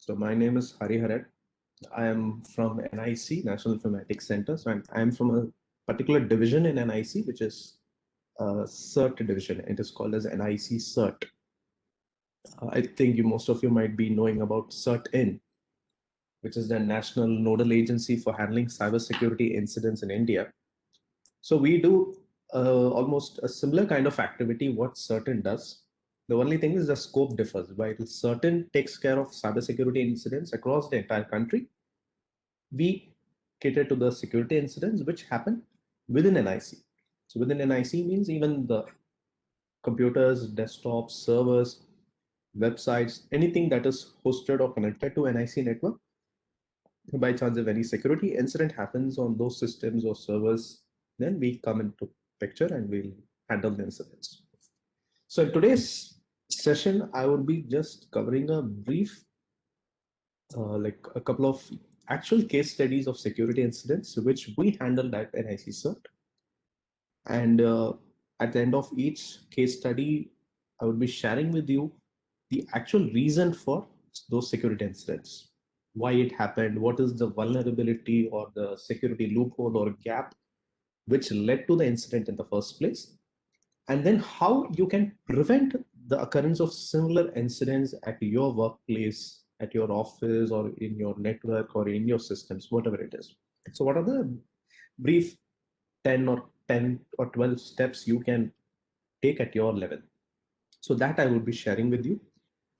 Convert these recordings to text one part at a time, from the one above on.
So my name is Hariharan. I am from NIC, National Informatics Center. So I'm from a particular division in NIC, which is CERT division. It is called as NIC CERT. I think most of you might be knowing about CERT in, which is the National Nodal Agency for Handling Cybersecurity Incidents in India. So we do almost a similar kind of activity what CERT does. The only thing is the scope differs. While CERT takes care of cybersecurity incidents across the entire country, we cater to the security incidents which happen within NIC. So within NIC means even the computers, desktops, servers, websites, anything that is hosted or connected to NIC network. By chance, if any security incident happens on those systems or servers, then we come into picture and we'll handle the incidents. So in today's session, I would be just covering a brief, like a couple of actual case studies of security incidents which we handled at NIC CERT. And at the end of each case study, I would be sharing with you the actual reason for those security incidents, why it happened, what is the vulnerability or the security loophole or gap which led to the incident in the first place, and then how you can prevent the occurrence of similar incidents at your workplace, at your office, or in your network, or in your systems, whatever it is. So what are the brief 10 or 12 steps you can take at your level? So that I will be sharing with you.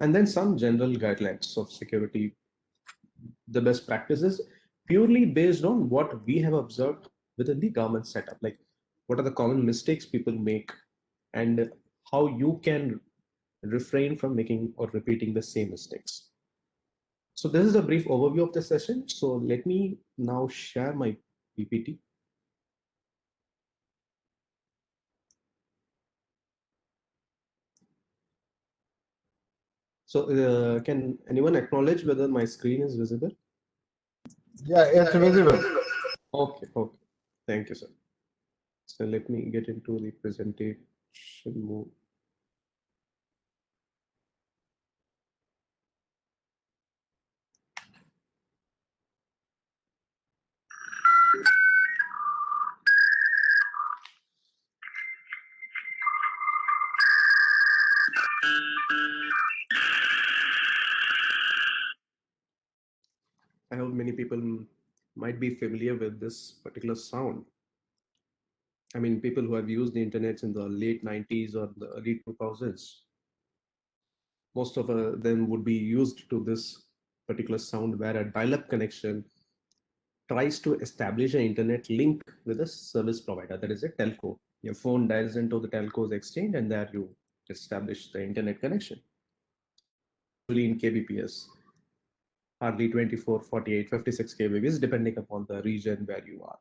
And then some general guidelines of security, the best practices, purely based on what we have observed within the government setup, like what are the common mistakes people make and how you can refrain from making or repeating the same mistakes. So this is a brief overview of the session. So let me now share my PPT. So can anyone acknowledge whether my screen is visible? Yeah, it's visible. Okay, okay. Thank you, sir. So let me get into the presentation mode. I hope many people might be familiar with this particular sound. I mean, people who have used the internet in the late 90s or the early 2000s, most of them would be used to this particular sound where a dial-up connection tries to establish an internet link with a service provider, that is a telco. Your phone dials into the telco's exchange and there you establish the internet connection. Usually in kbps, hardly 24, 48, 56 kbps, depending upon the region where you are.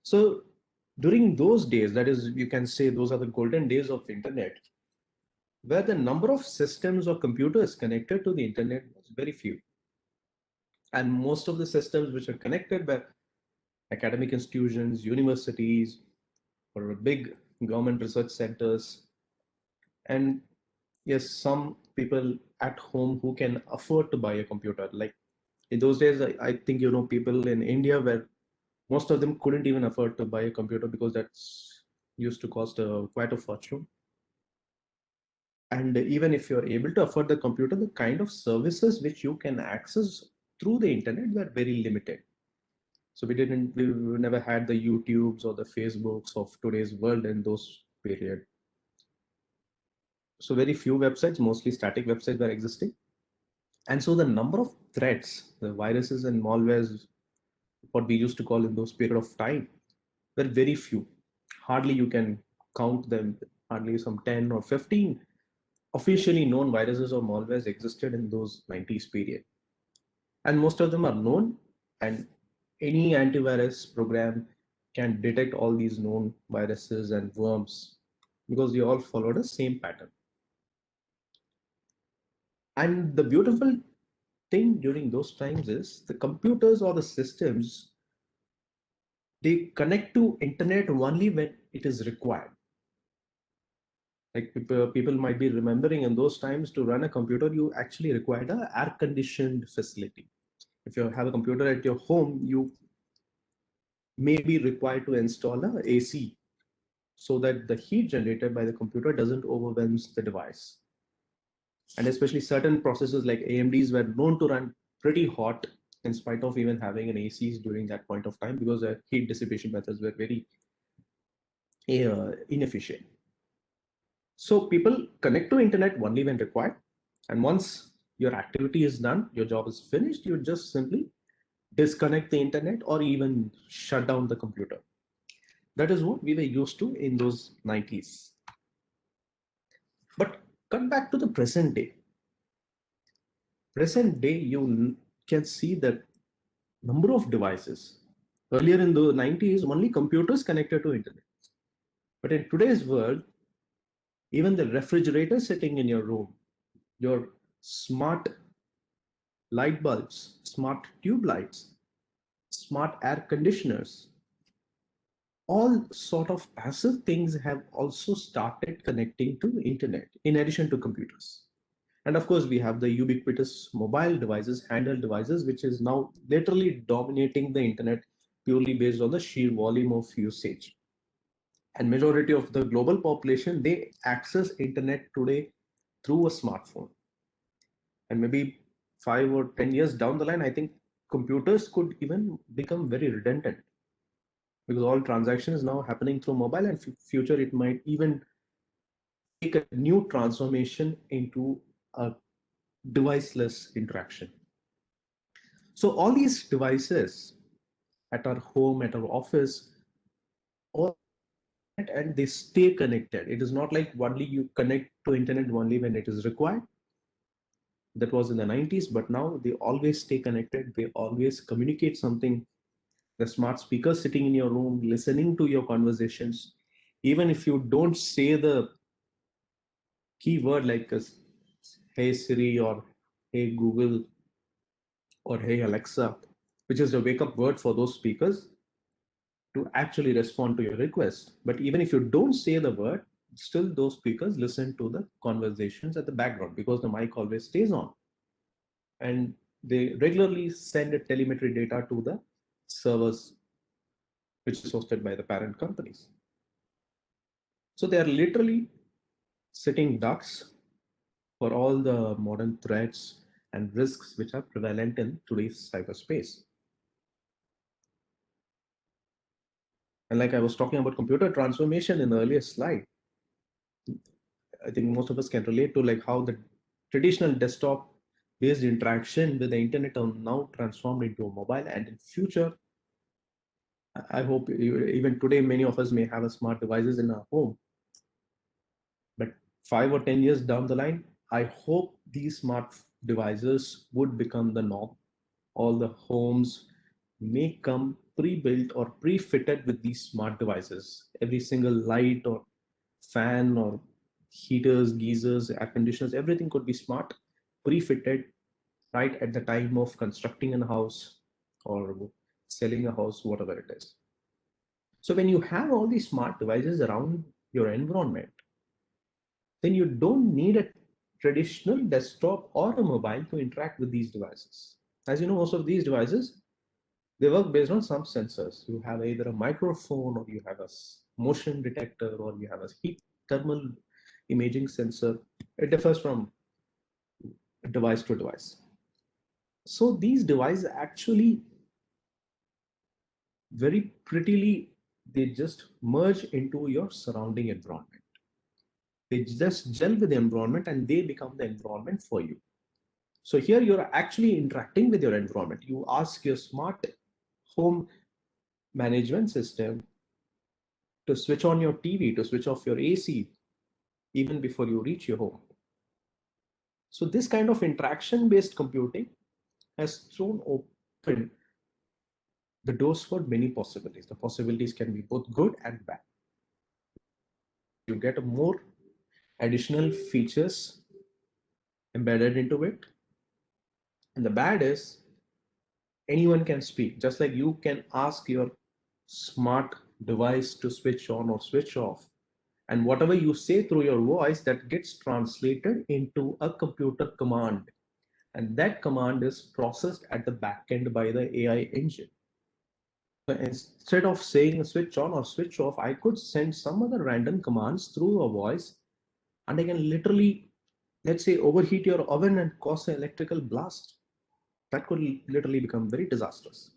So during those days, that is, you can say those are the golden days of internet, where the number of systems or computers connected to the internet was very few. And most of the systems which are connected by academic institutions, universities, or big government research centers, and yes, some people at home who can afford to buy a computer. Like in those days, I think people in India where most of them couldn't even afford to buy a computer because that's used to cost quite a fortune. And even if you're able to afford the computer, the kind of services which you can access through the internet were very limited. So we never had the YouTubes or the Facebooks of today's world in those period. So very few websites, mostly static websites were existing. And so the number of threats, the viruses and malwares, what we used to call in those period of time, were very few. Hardly you can count them, hardly some 10 or 15 officially known viruses or malwares existed in those 90s period. And most of them are known, and any antivirus program can detect all these known viruses and worms because they all follow the same pattern. And the beautiful thing during those times is the computers or the systems, they connect to internet only when it is required. Like people might be remembering in those times, to run a computer, you actually required a air-conditioned facility. If you have a computer at your home, you may be required to install a AC so that the heat generated by the computer doesn't overwhelm the device. And especially certain processors like AMDs were known to run pretty hot in spite of even having an ACs during that point of time, because the heat dissipation methods were very inefficient. So people connect to internet only when required. And once your activity is done, your job is finished, you just simply disconnect the internet or even shut down the computer. That is what we were used to in those 90s. But come back to the present day. Present day, you can see that number of devices. Earlier in the 90s, only computers connected to internet. But in today's world, even the refrigerator sitting in your room, your smart light bulbs, smart tube lights, smart air conditioners, all sort of passive things have also started connecting to internet in addition to computers. And of course, we have the ubiquitous mobile devices, handheld devices, which is now literally dominating the internet purely based on the sheer volume of usage. And majority of the global population, they access internet today through a smartphone. And maybe 5 or 10 years down the line, I think computers could even become very redundant, because all transactions now happening through mobile, and future it might even take a new transformation into a deviceless interaction. So all these devices at our home, at our office, all, and they stay connected. It is not like only you connect to internet only when it is required. That was in the 90s, but now they always stay connected. They always communicate something. The smart speaker sitting in your room, listening to your conversations, even if you don't say the keyword like hey Siri or hey Google or hey Alexa, which is the wake up word for those speakers to actually respond to your request. But even if you don't say the word, still those speakers listen to the conversations at the background, because the mic always stays on. And they regularly send a telemetry data to the servers, which is hosted by the parent companies. So they are literally sitting ducks for all the modern threats and risks which are prevalent in today's cyberspace. And like I was talking about computer transformation in the earlier slide, I think most of us can relate to like how the traditional desktop based interaction with the internet are now transformed into a mobile, and in future, I hope even today many of us may have a smart devices in our home, but 5 or 10 years down the line, I hope these smart devices would become the norm. All the homes may come pre-built or pre-fitted with these smart devices. Every single light or fan or heaters, geysers, air conditioners, everything could be smart, pre-fitted right at the time of constructing a house or selling a house, whatever it is. So when you have all these smart devices around your environment, then you don't need a traditional desktop or a mobile to interact with these devices. As you know, most of these devices, they work based on some sensors. You have either a microphone, or you have a motion detector, or you have a heat thermal imaging sensor. It differs from device to device. So these devices actually very prettily, they just merge into your surrounding environment. They just gel with the environment and they become the environment for you. So here you're actually interacting with your environment. You ask your smart home management system to switch on your TV, to switch off your AC, even before you reach your home. So this kind of interaction-based computing has thrown open the doors for many possibilities. The possibilities can be both good and bad. You get a more additional features embedded into it. And the bad is anyone can speak, just like you can ask your smart device to switch on or switch off. And whatever you say through your voice, that gets translated into a computer command. And that command is processed at the back end by the AI engine. So instead of saying switch on or switch off, I could send some other random commands through a voice, and I can literally, let's say, overheat your oven and cause an electrical blast. That could literally become very disastrous.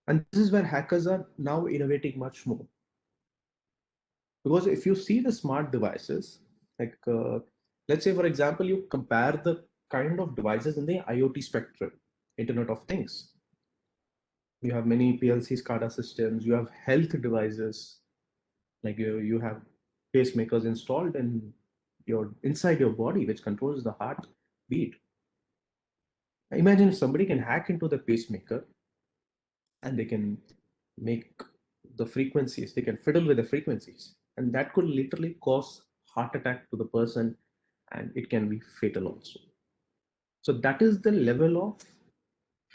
And this is where hackers are now innovating much more. Because if you see the smart devices, like let's say, for example, you compare the kind of devices in the IoT spectrum, Internet of Things. You have many PLC SCADA systems, you have health devices, like you have pacemakers installed in your inside your body, which controls the heartbeat. Imagine if somebody can hack into the pacemaker and they can make the frequencies, they can fiddle with the frequencies, and that could literally cause heart attack to the person, and it can be fatal also. So that is the level of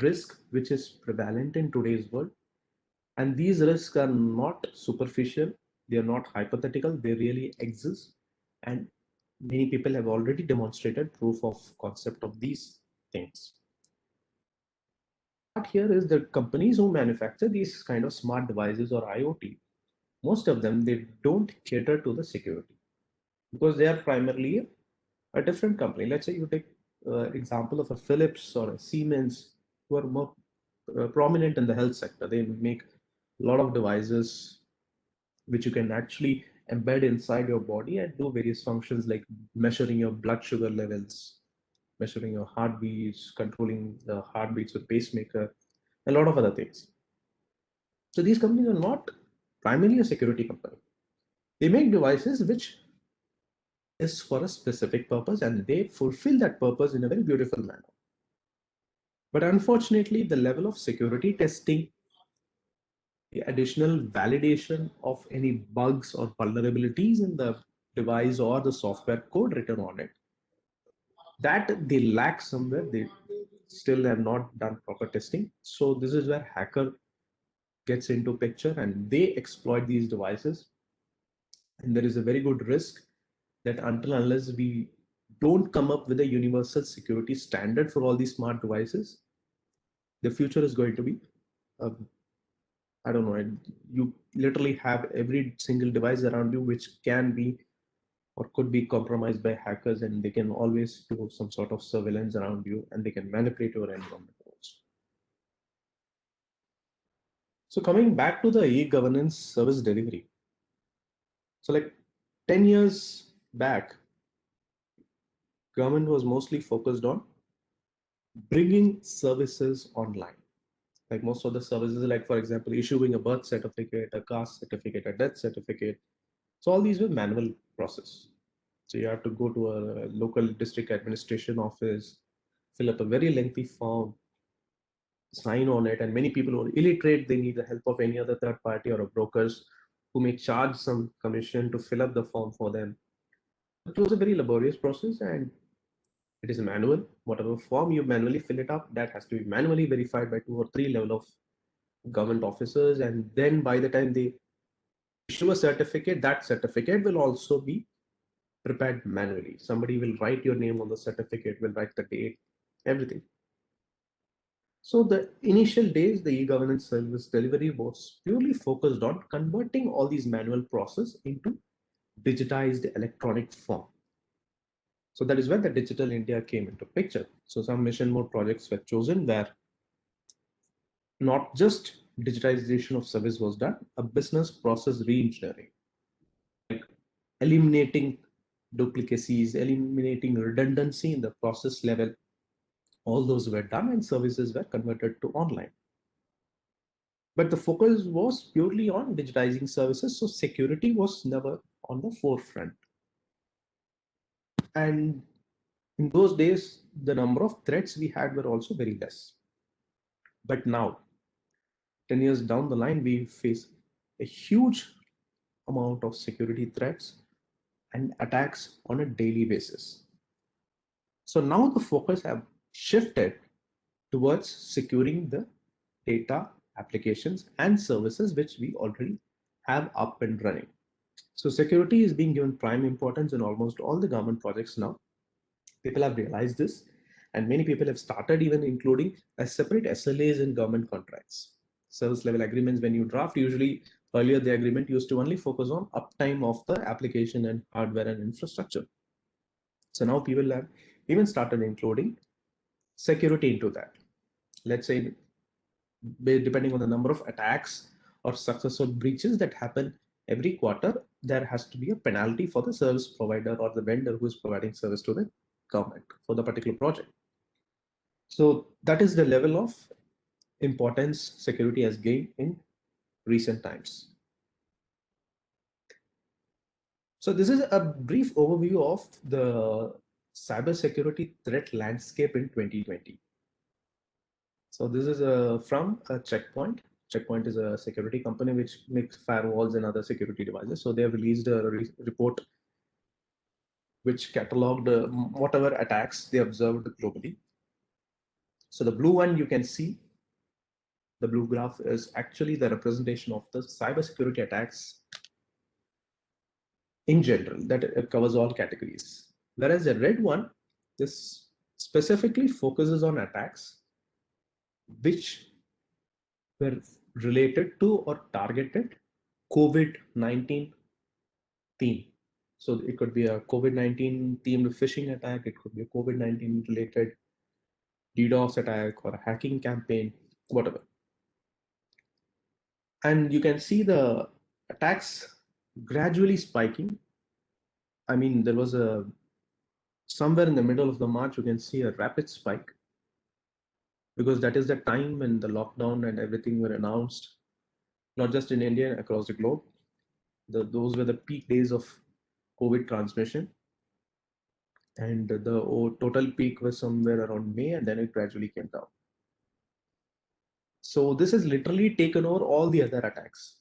risk which is prevalent in today's world. And these risks are not superficial, they are not hypothetical, they really exist. And many people have already demonstrated proof of concept of these things. But here is the companies who manufacture these kind of smart devices or IoT, most of them, they don't cater to the security because they are primarily a different company. Let's say you take example of a Philips or a Siemens, who are more prominent in the health sector. They make a lot of devices which you can actually embed inside your body and do various functions like measuring your blood sugar levels, measuring your heartbeats, controlling the heartbeats with pacemaker, a lot of other things. So these companies are not primarily a security company. They make devices which is for a specific purpose and they fulfill that purpose in a very beautiful manner. But unfortunately, the level of security testing, the additional validation of any bugs or vulnerabilities in the device or the software code written on it, that they lack somewhere. They still have not done proper testing. So this is where hacker gets into picture and they exploit these devices. And there is a very good risk that until unless we don't come up with a universal security standard for all these smart devices, the future is going to be, uh, I don't know, you literally have every single device around you which can be or could be compromised by hackers, and they can always do some sort of surveillance around you and they can manipulate your environment also. So coming back to the e-governance service delivery. So like 10 years back, government was mostly focused on bringing services online. Like most of the services, like for example, issuing a birth certificate, a caste certificate, a death certificate. So all these were manual process. So you have to go to a local district administration office, fill up a very lengthy form, sign on it, and many people who are illiterate, they need the help of any other third party or a brokers who may charge some commission to fill up the form for them. It was a very laborious process and it is manual. Whatever form you manually fill it up, that has to be manually verified by 2 or 3 level of government officers, and then by the time they issue a certificate, that certificate will also be prepared manually. Somebody will write your name on the certificate, will write the date, everything. So the initial days, the e-governance service delivery was purely focused on converting all these manual process into digitized electronic form. So that is where the Digital India came into picture. So some mission mode projects were chosen where not just digitization of service was done, a business process re-engineering, eliminating duplicacies, eliminating redundancy in the process level. All those were done and services were converted to online. But the focus was purely on digitizing services, so security was never on the forefront. And in those days, the number of threats we had were also very less. But now, 10 years down the line, we face a huge amount of security threats and attacks on a daily basis. So now the focus have shifted towards securing the data, applications, and services which we already have up and running. So security is being given prime importance in almost all the government projects now. People have realized this, and many people have started even including a separate SLAs in government contracts. Service level agreements, when you draft, usually earlier the agreement used to only focus on uptime of the application and hardware and infrastructure. So now people have even started including security into that. Let's say, depending on the number of attacks or successful breaches that happen every quarter, there has to be a penalty for the service provider or the vendor who is providing service to the government for the particular project. So that is the level of importance security has gained in recent times. So this is a brief overview of the cybersecurity threat landscape in 2020. So this is from a Checkpoint. Checkpoint is a security company which makes firewalls and other security devices. So they have released a report which cataloged whatever attacks they observed globally. So the blue one you can see, the blue graph is actually the representation of the cybersecurity attacks in general, that it covers all categories. Whereas the red one, this specifically focuses on attacks which were related to or targeted COVID-19 theme. So it could be a COVID-19 themed phishing attack, it could be a COVID-19 related DDoS attack or a hacking campaign, whatever. And you can see the attacks gradually spiking. I mean, there was a somewhere in the middle of the March, you can see a rapid spike because that is the time when the lockdown and everything were announced, not just in India, across the globe. Those were the peak days of COVID transmission. And the total peak was somewhere around May, and then it gradually came down. So this has literally taken over all the other attacks.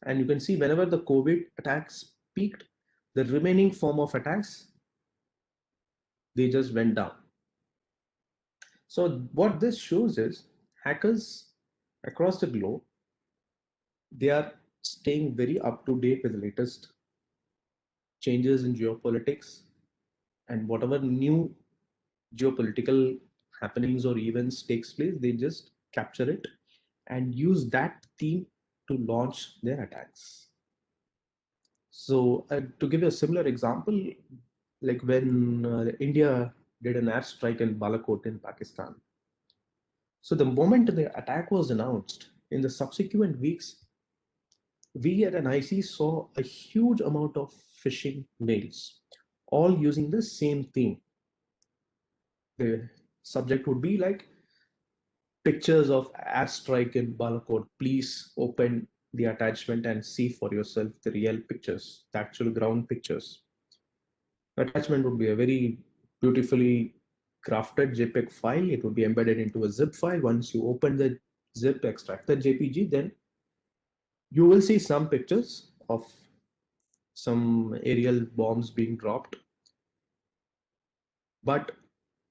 And you can see whenever the COVID attacks peaked, the remaining form of attacks, they just went down. So what this shows is hackers across the globe, they are staying very up to date with the latest changes in geopolitics and whatever new geopolitical happenings or events takes place, they just capture it and use that theme to launch their attacks. So to give you a similar example, like when India did an airstrike in Balakot in Pakistan. So the moment the attack was announced, in the subsequent weeks, we at NIC saw a huge amount of phishing mails, all using the same theme. The subject would be like pictures of airstrike in Balakot. Please open the attachment and see for yourself the real pictures, the actual ground pictures. The attachment would be a very beautifully crafted JPEG file. It would be embedded into a zip file. Once you open the zip, extract the JPG, then you will see some pictures of some aerial bombs being dropped. But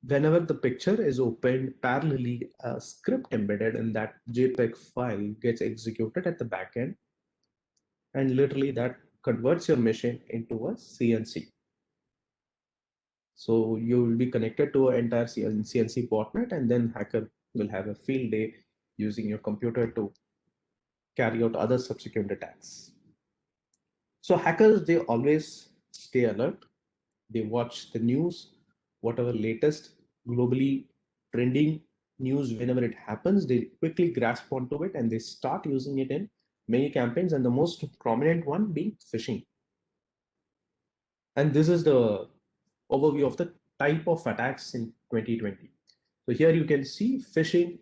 whenever the picture is opened parallelly, a script embedded in that JPEG file gets executed at the back end, and literally that converts your machine into a CNC. So you will be connected to an entire CNC botnet, and then hacker will have a field day using your computer to carry out other subsequent attacks. So hackers, they always stay alert. They watch the news, whatever latest globally trending news, whenever it happens, they quickly grasp onto it and they start using it in many campaigns, and the most prominent one being phishing. And this is the overview of the type of attacks in 2020. So here you can see phishing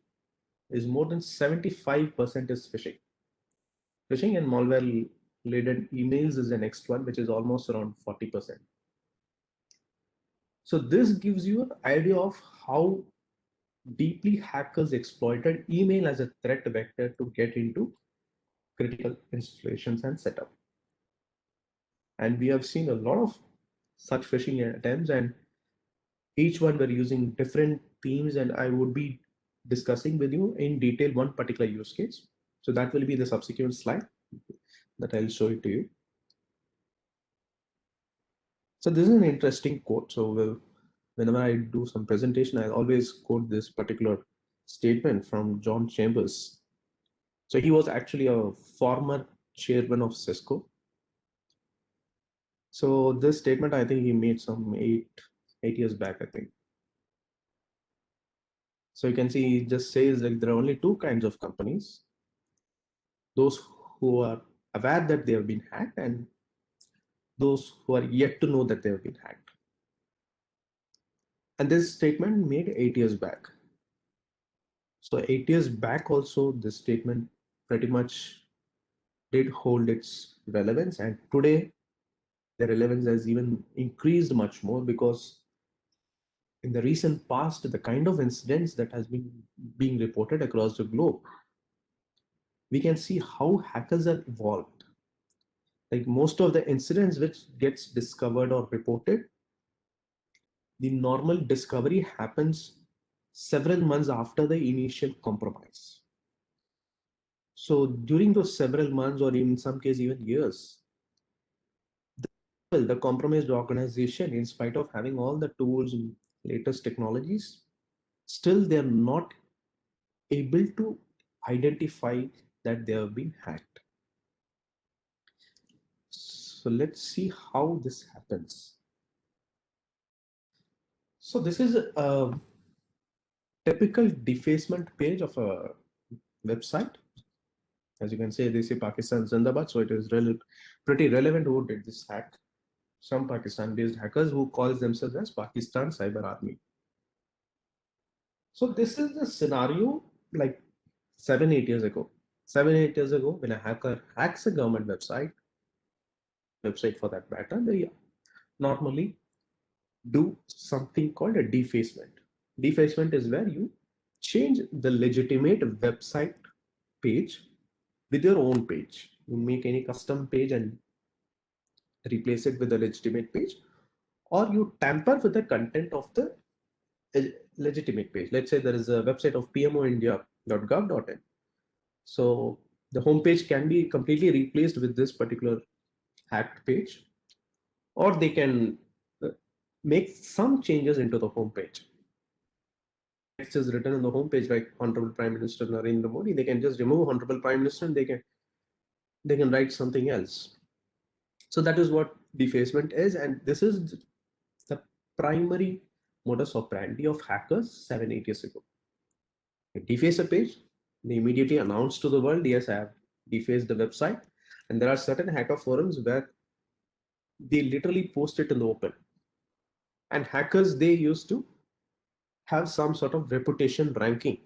is more than 75% is phishing. Phishing and malware laden emails is the next one, which is almost around 40%. So this gives you an idea of how deeply hackers exploited email as a threat vector to get into critical installations and setup. And we have seen a lot of such phishing attempts, and each one were using different themes, and I would be discussing with you in detail one particular use case. So that will be the subsequent slide that I'll show it to you. So this is an interesting quote. So whenever I do some presentation, I always quote this particular statement from John Chambers. So he was actually a former chairman of Cisco. So this statement, I think he made some eight years back, I think. So you can see he just says like there are only two kinds of companies: those who are aware that they have been hacked and those who are yet to know that they have been hacked. And this statement made 8 years back. So 8 years back also, this statement pretty much did hold its relevance, and today the relevance has even increased much more, because in the recent past, the kind of incidents that has been being reported across the globe, we can see how hackers are evolved. Like most of the incidents which gets discovered or reported, the normal discovery happens several months after the initial compromise. So during those several months, or in some case even years, the compromised organization, in spite of having all the tools and latest technologies, still they're not able to identify that they have been hacked. So let's see how this happens. So this is a typical defacement page of a website. As you can see, they say Pakistan Zindabad, so it is pretty relevant who did this hack. Some Pakistan-based hackers who calls themselves as Pakistan Cyber Army. So this is the scenario like 7-8 years ago. 7-8 years ago, when a hacker hacks a government website for that matter, they normally do something called a defacement. Defacement is where you change the legitimate website page with your own page. You make any custom page and replace it with a legitimate page, or you tamper with the content of the legitimate page. Let's say there is a website of pmoindia.gov.in. So the homepage can be completely replaced with this particular hacked page, or they can make some changes into the homepage. Text is written on the homepage like Honorable Prime Minister Narendra Modi. They can just remove Honorable Prime Minister and they can write something else. So that is what defacement is, and this is the primary modus operandi of hackers 7-8 years ago. They deface a page, they immediately announce to the world, yes, I have defaced the website. And there are certain hacker forums where they literally post it in the open. And hackers, they used to have some sort of reputation ranking.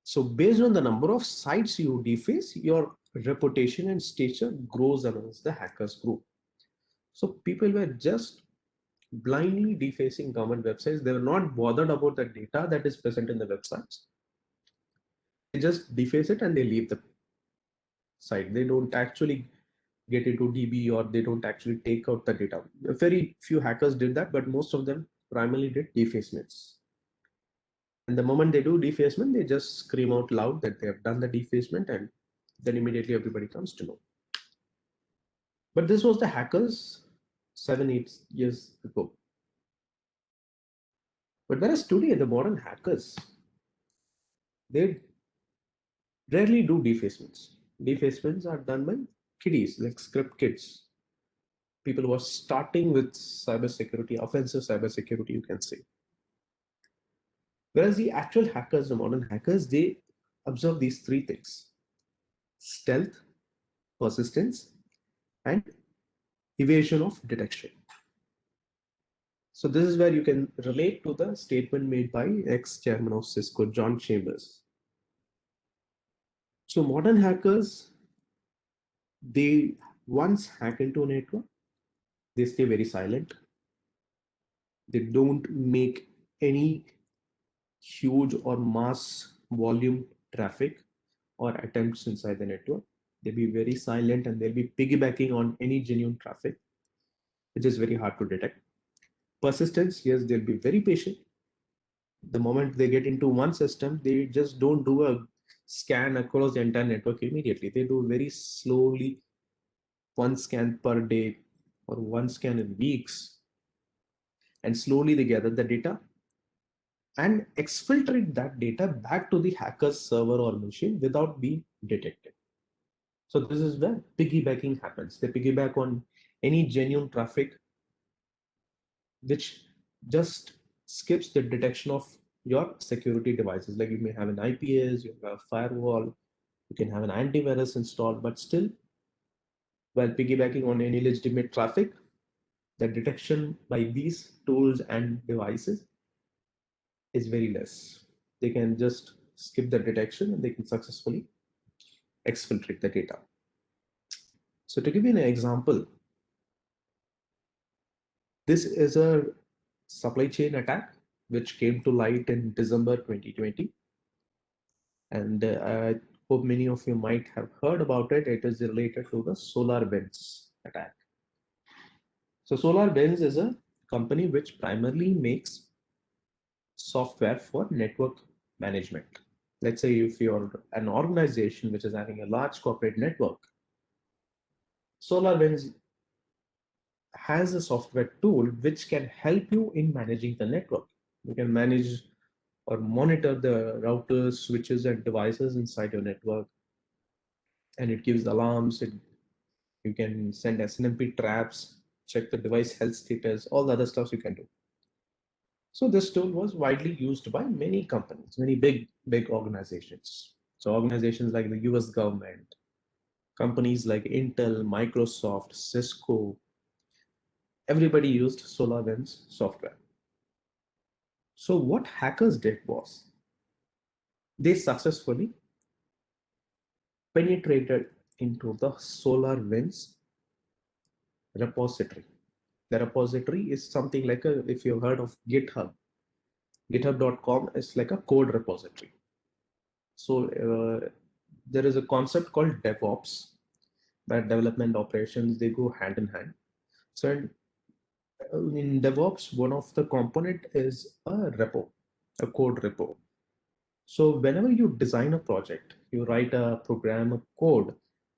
So based on the number of sites you deface, your reputation and stature grows amongst the hackers group. So people were just blindly defacing government websites. They were not bothered about the data that is present in the websites. They just deface it and they leave the site. They don't actually get into DB, or they don't actually take out the data. Very few hackers did that, but most of them primarily did defacements. And the moment they do defacement, they just scream out loud that they have done the defacement, and then immediately everybody comes to know. But this was the hackers 7-8 years ago. But whereas today, the modern hackers, they rarely do defacements. Defacements are done by kiddies, like script kids. People who are starting with cybersecurity, offensive cybersecurity, you can say. Whereas the actual hackers, the modern hackers, they observe these three things: stealth, persistence, and evasion of detection. So this is where you can relate to the statement made by ex-chairman of Cisco, John Chambers. So modern hackers, they once hack into a network, they stay very silent. They don't make any huge or mass volume traffic or attempts inside the network. They'll be very silent and they'll be piggybacking on any genuine traffic, which is very hard to detect. Persistence, yes, they'll be very patient. The moment they get into one system, they just don't do a scan across the entire network immediately. They do very slowly, one scan per day or one scan in weeks. And slowly they gather the data and exfiltrate that data back to the hacker's server or machine without being detected. So this is where piggybacking happens. They piggyback on any genuine traffic, which just skips the detection of your security devices. Like you may have an IPS, you have a firewall, you can have an antivirus installed, but still, while piggybacking on any legitimate traffic, the detection by these tools and devices is very less. They can just skip the detection and they can successfully exfiltrate the data. So to give you an example, this is a supply chain attack which came to light in December 2020. And I hope many of you might have heard about it. It is related to the SolarWinds attack. So SolarWinds is a company which primarily makes software for network management. Let's say if you're an organization which is having a large corporate network, SolarWinds has a software tool which can help you in managing the network. You can manage or monitor the routers, switches, and devices inside your network. And it gives alarms. You can send SNMP traps, check the device health status, all the other stuff you can do. So this tool was widely used by many companies, many big organizations. So organizations like the US government, companies like Intel, Microsoft, Cisco, everybody used SolarWinds software. So what hackers did was they successfully penetrated into the SolarWinds repository. The repository is something like if you've heard of GitHub, github.com is like a code repository. So there is a concept called DevOps, that development operations, they go hand in hand. So in DevOps, one of the component is a repo, a code repo. So whenever you design a project, you write a program, a code,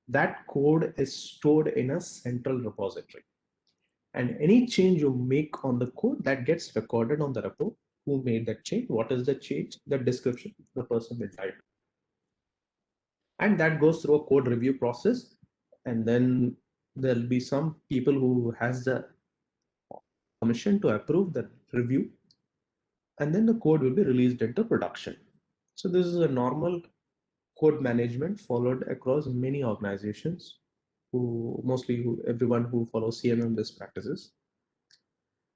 that code is stored in a central repository. And any change you make on the code, that gets recorded on the repo. Who made that change? What is the change? The description the person will type. And that goes through a code review process. And then there'll be some people who has the permission to approve the review. And then the code will be released into production. So this is a normal code management followed across many organizations, everyone who follows CMM best practices.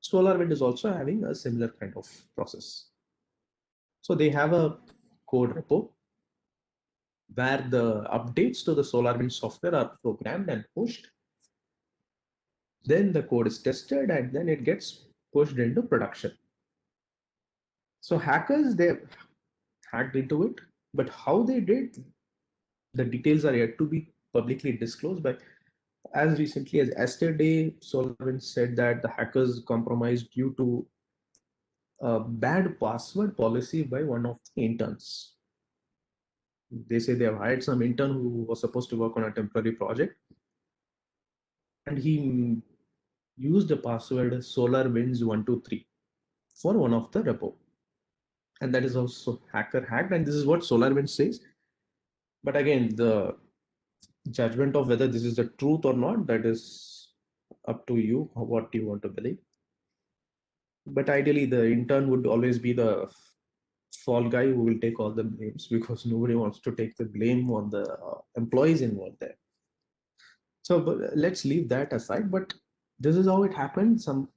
SolarWind is also having a similar kind of process. So they have a code repo where the updates to the SolarWinds software are programmed and pushed. Then the code is tested and then it gets pushed into production. So hackers, they hacked into it, but how they did, the details are yet to be publicly disclosed. But as recently as yesterday, SolarWinds said that the hackers compromised due to a bad password policy by one of the interns. They say they have hired some intern who was supposed to work on a temporary project, and he used the password SolarWinds123 for one of the repo. And that is also hacker hacked, and this is what SolarWinds says. But again, the judgment of whether this is the truth or not, that is up to you, what you want to believe. But ideally, the intern would always be the fall guy who will take all the blames, because nobody wants to take the blame on the employees involved there. So but let's leave that aside. But this is how it happened. Some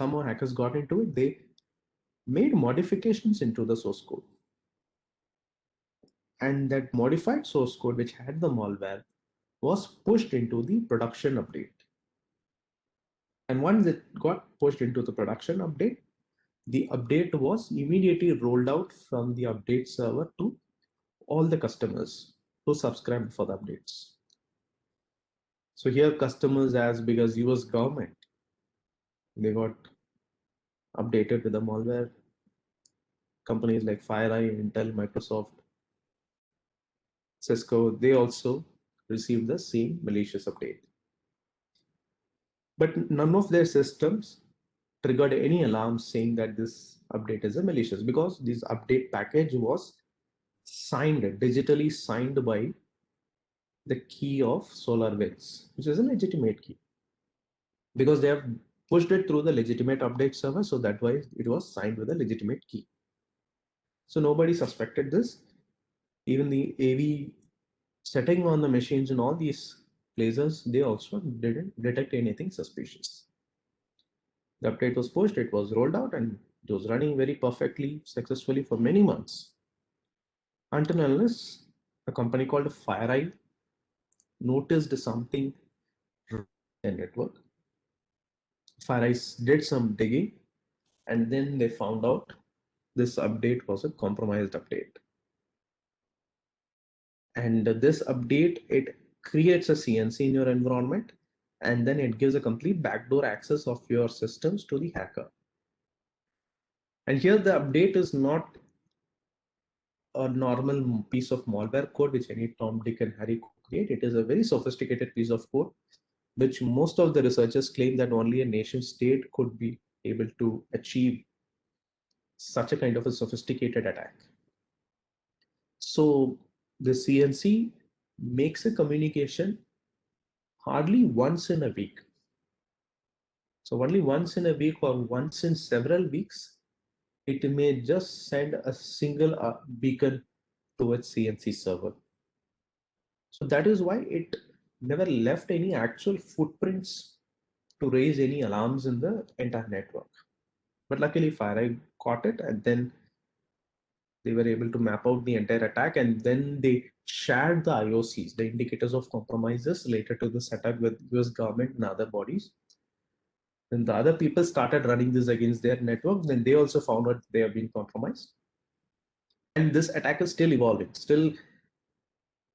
more hackers got into it. They made modifications into the source code, and that modified source code, which had the malware, was pushed into the production update. And once it got pushed into the production update, the update was immediately rolled out from the update server to all the customers who subscribed for the updates. So here customers as big as US government, they got updated with the malware. Companies like FireEye, Intel, Microsoft, Cisco, they also received the same malicious update. But none of their systems triggered any alarm saying that this update is a malicious, because this update package was signed, digitally signed by the key of SolarWinds, which is a legitimate key, because they have pushed it through the legitimate update server. So that why it was signed with a legitimate key. So nobody suspected this. Even the AV setting on the machines in all these places, they also didn't detect anything suspicious. The update was pushed, it was rolled out, and it was running very perfectly, successfully for many months. Until unless a company called FireEye noticed something wrong in the network. FireEye did some digging, and then they found out this update was a compromised update. And this update, it creates a CNC in your environment, and then it gives a complete backdoor access of your systems to the hacker. And here the update is not a normal piece of malware code which any Tom, Dick, and Harry could create. It is a very sophisticated piece of code which most of the researchers claim that only a nation state could be able to achieve such a kind of a sophisticated attack. So the CNC makes a communication hardly once in a week. So only once in a week or once in several weeks, it may just send a single beacon to its CNC server. So that is why it never left any actual footprints to raise any alarms in the entire network. But luckily, FireEye caught it, and then they were able to map out the entire attack, and then they shared the IOCs, the indicators of compromises related to this attack, with US government and other bodies. Then the other people started running this against their network, then they also found out they have been compromised. And this attack is still evolving. Still,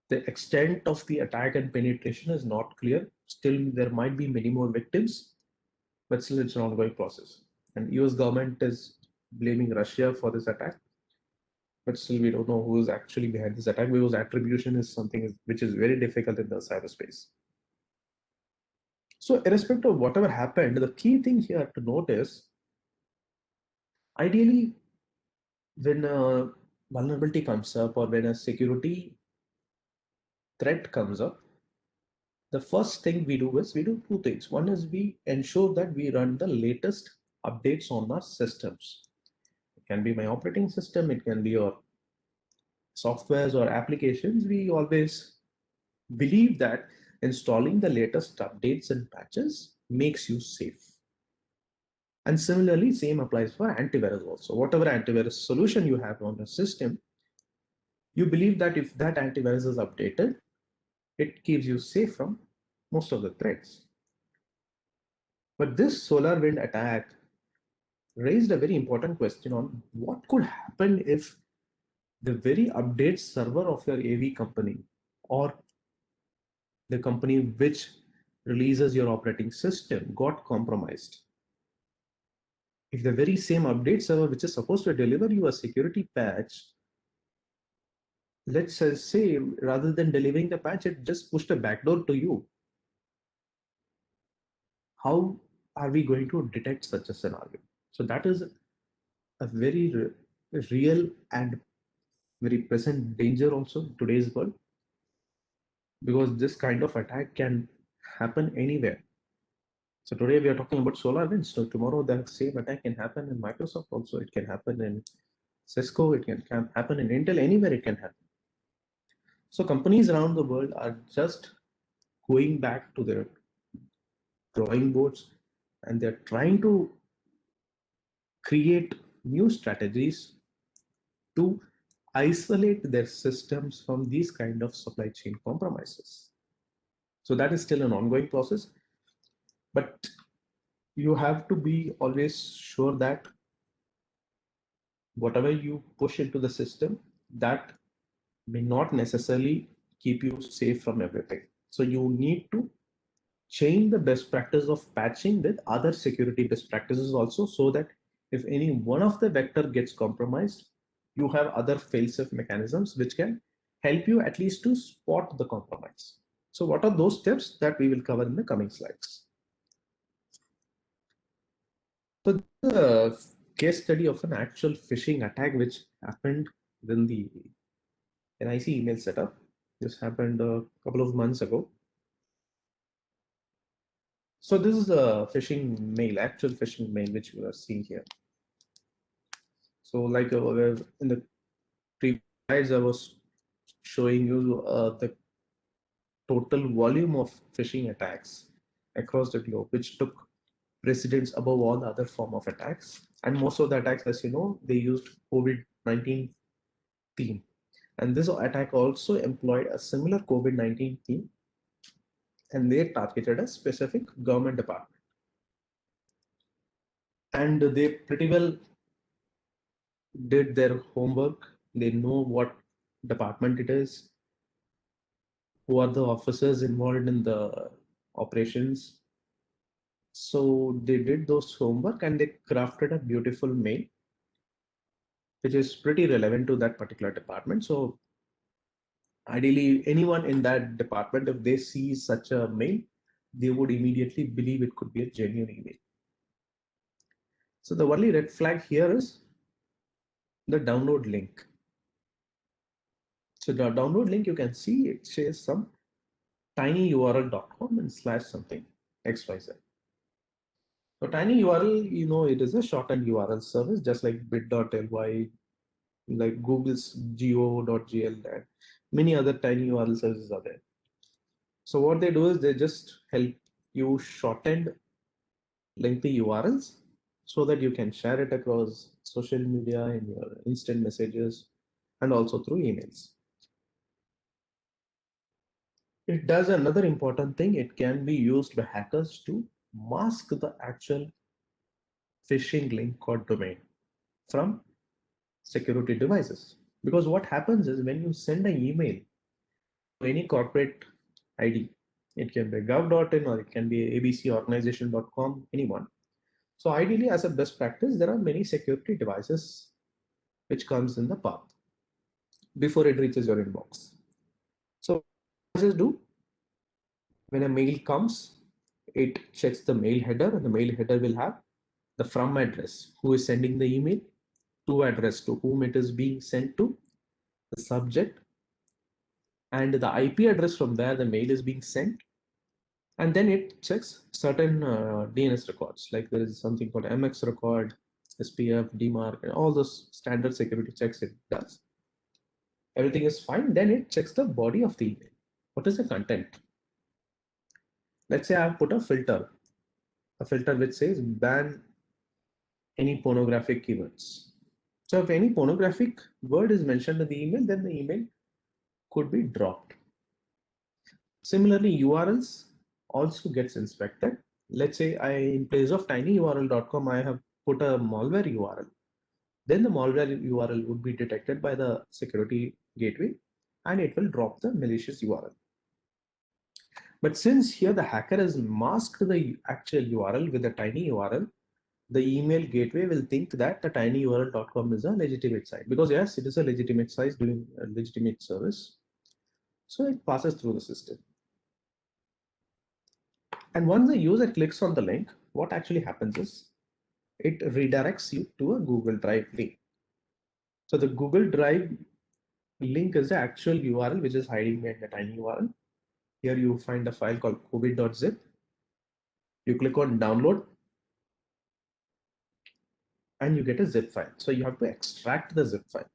the extent of the attack and penetration is not clear. Still, there might be many more victims, but still it's an ongoing process. And US government is blaming Russia for this attack, but still we don't know who is actually behind this attack, because attribution is something which is very difficult in the cyberspace. So irrespective of whatever happened, the key thing here to note is, ideally, when a vulnerability comes up or when a security threat comes up, the first thing we do is we do two things. One is we ensure that we run the latest updates on our systems. It can be my operating system, it can be your softwares or applications. We always believe that installing the latest updates and patches makes you safe. And similarly, same applies for antivirus also. Whatever antivirus solution you have on your system, you believe that if that antivirus is updated, it keeps you safe from most of the threats. But this SolarWind attack raised a very important question on what could happen if the very update server of your AV company, or the company which releases your operating system, got compromised. If the very same update server which is supposed to deliver you a security patch, let's say rather than delivering the patch, it just pushed a backdoor to you, how are we going to detect such a scenario? So that is a very real and very present danger also in today's world, because this kind of attack can happen anywhere. So today we are talking about SolarWinds. So tomorrow the same attack can happen in Microsoft also. It can happen in Cisco. It can happen in Intel. Anywhere it can happen. So companies around the world are just going back to their drawing boards, and they're trying to create new strategies to isolate their systems from these kind of supply chain compromises. So that is still an ongoing process, but you have to be always sure that whatever you push into the system, that may not necessarily keep you safe from everything. So you need to change the best practice of patching with other security best practices also, so that if any one of the vector gets compromised, you have other fail-safe mechanisms which can help you at least to spot the compromise. So what are those steps that we will cover in the coming slides? So this is a case study of an actual phishing attack which happened within the NIC email setup. This happened a couple of months ago. So this is a phishing mail, actual phishing mail, which you are seeing here. So like in the previous slides, I was showing you the total volume of phishing attacks across the globe, which took precedence above all other form of attacks. And most of the attacks, as you know, they used COVID-19 theme. And this attack also employed a similar COVID-19 theme, and they targeted a specific government department. And they pretty well did their homework. They know what department it is, who are the officers involved in the operations. So they did those homework and they crafted a beautiful mail, which is pretty relevant to that particular department. So ideally, anyone in that department, if they see such a mail, they would immediately believe it could be a genuine email. So the only red flag here is the download link. So the download link, you can see it says some tinyurl.com and slash something XYZ. So tiny URL, you know, it is a shortened URL service, just like bit.ly, like Google's go.gl, and many other tiny URL services are there. So what they do is they just help you shorten lengthy URLs so that you can share it across social media in your instant messages and also through emails. It does another important thing. It can be used by hackers to mask the actual phishing link or domain from security devices. Because what happens is when you send an email to any corporate ID, it can be gov.in or it can be abcorganization.com, anyone. So ideally, as a best practice, there are many security devices which comes in the path before it reaches your inbox. So what devices do? When a mail comes, it checks the mail header, and the mail header will have the from address, who is sending the email, to address, to whom it is being sent to, the subject, and the IP address from where the mail is being sent. And then it checks certain DNS records, like there is something called MX record, SPF, DMARC, and all those standard security checks it does. Everything is fine. Then it checks the body of the email. What is the content? Let's say I have put a filter which says ban any pornographic keywords. So if any pornographic word is mentioned in the email, then the email could be dropped. Similarly, URLs also gets inspected. Let's say in place of tinyurl.com, I have put a malware URL. Then the malware URL would be detected by the security gateway and it will drop the malicious URL. But since here the hacker has masked the actual URL with a tiny URL, the email gateway will think that the tinyurl.com is a legitimate site, because yes, it is a legitimate site doing a legitimate service. So it passes through the system. And once the user clicks on the link, what actually happens is it redirects you to a Google Drive link. So the Google Drive link is the actual URL which is hiding behind the tiny URL. Here you find a file called covid.zip. You click on download and you get a zip file. So you have to extract the zip file.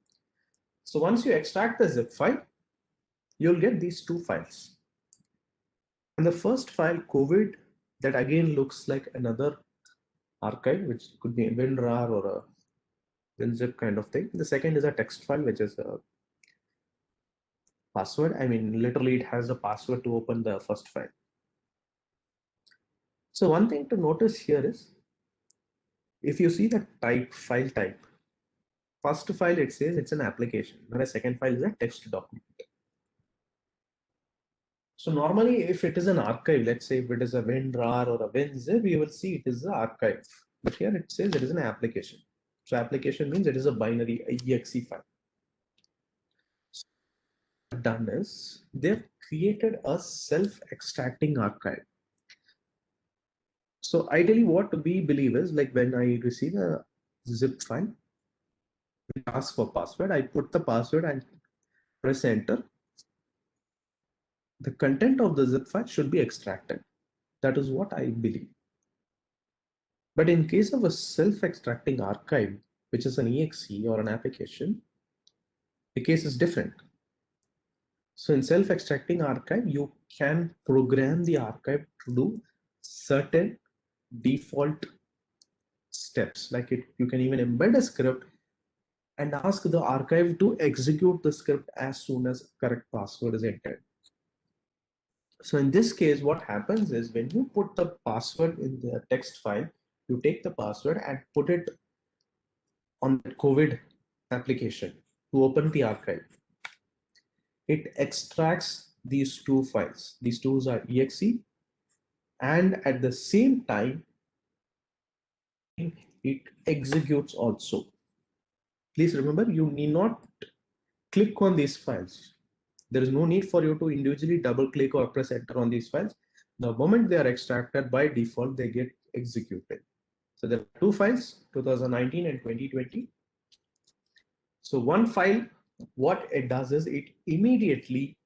So once you extract the zip file, you'll get these two files. And the first file, COVID, that again looks like another archive, which could be a WinRAR or a WinZip kind of thing. The second is a text file, which is a password. I mean, literally it has a password to open the first file. So one thing to notice here is, if you see the file type, first file it says it's an application, whereas second file is a text document. So normally if it is an archive, let's say if it is a WinRAR or a WinZip, you will see it is an archive. But here it says it is an application. So application means it is a binary exe file. So what they've done is they've created a self-extracting archive. So ideally what we believe is, like, when I receive a zip file, we ask for password, I put the password and press enter. The content of the zip file should be extracted. That is what I believe. But in case of a self-extracting archive, which is an exe or an application, the case is different. So in self-extracting archive, you can program the archive to do certain default steps. Like you can even embed a script and ask the archive to execute the script as soon as correct password is entered. So in this case, what happens is when you put the password in the text file, you take the password and put it on the COVID application to open the archive. It extracts these two files. These two are exe, and at the same time, it executes also. Please remember, you need not click on these files. There is no need for you to individually double click or press enter on these files. The moment they are extracted, by default, they get executed. So there are two files, 2019 and 2020. So one file, what it does is it immediately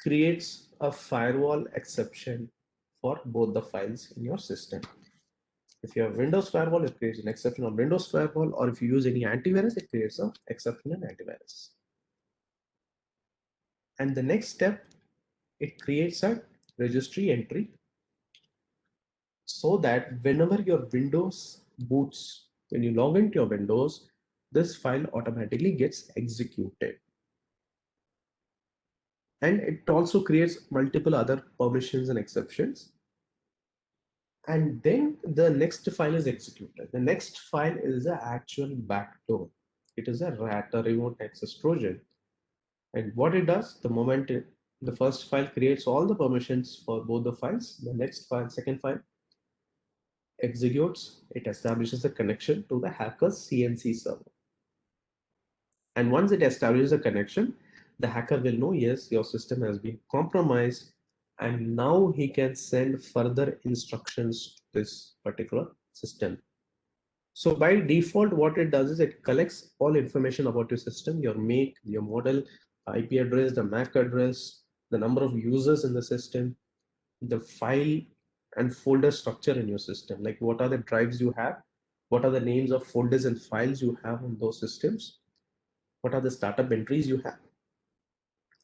creates a firewall exception for both the files in your system. If you have Windows firewall, it creates an exception on Windows firewall, or if you use any antivirus, it creates an exception in antivirus. And the next step, it creates a registry entry so that whenever your Windows boots, when you log into your Windows, this file automatically gets executed. And it also creates multiple other permissions and exceptions. And then the next file is executed. The next file is the actual backdoor. It is a RAT, a remote access Trojan. And what it does, the moment the first file creates all the permissions for both the files, the next file, second file, executes, it establishes a connection to the hacker's CNC server. And once it establishes a connection, the hacker will know, yes, your system has been compromised, and now he can send further instructions to this particular system. So by default, what it does is it collects all information about your system, your make, your model, IP address, the MAC address, the number of users in the system, the file and folder structure in your system, like what are the drives you have, what are the names of folders and files you have on those systems, what are the startup entries you have,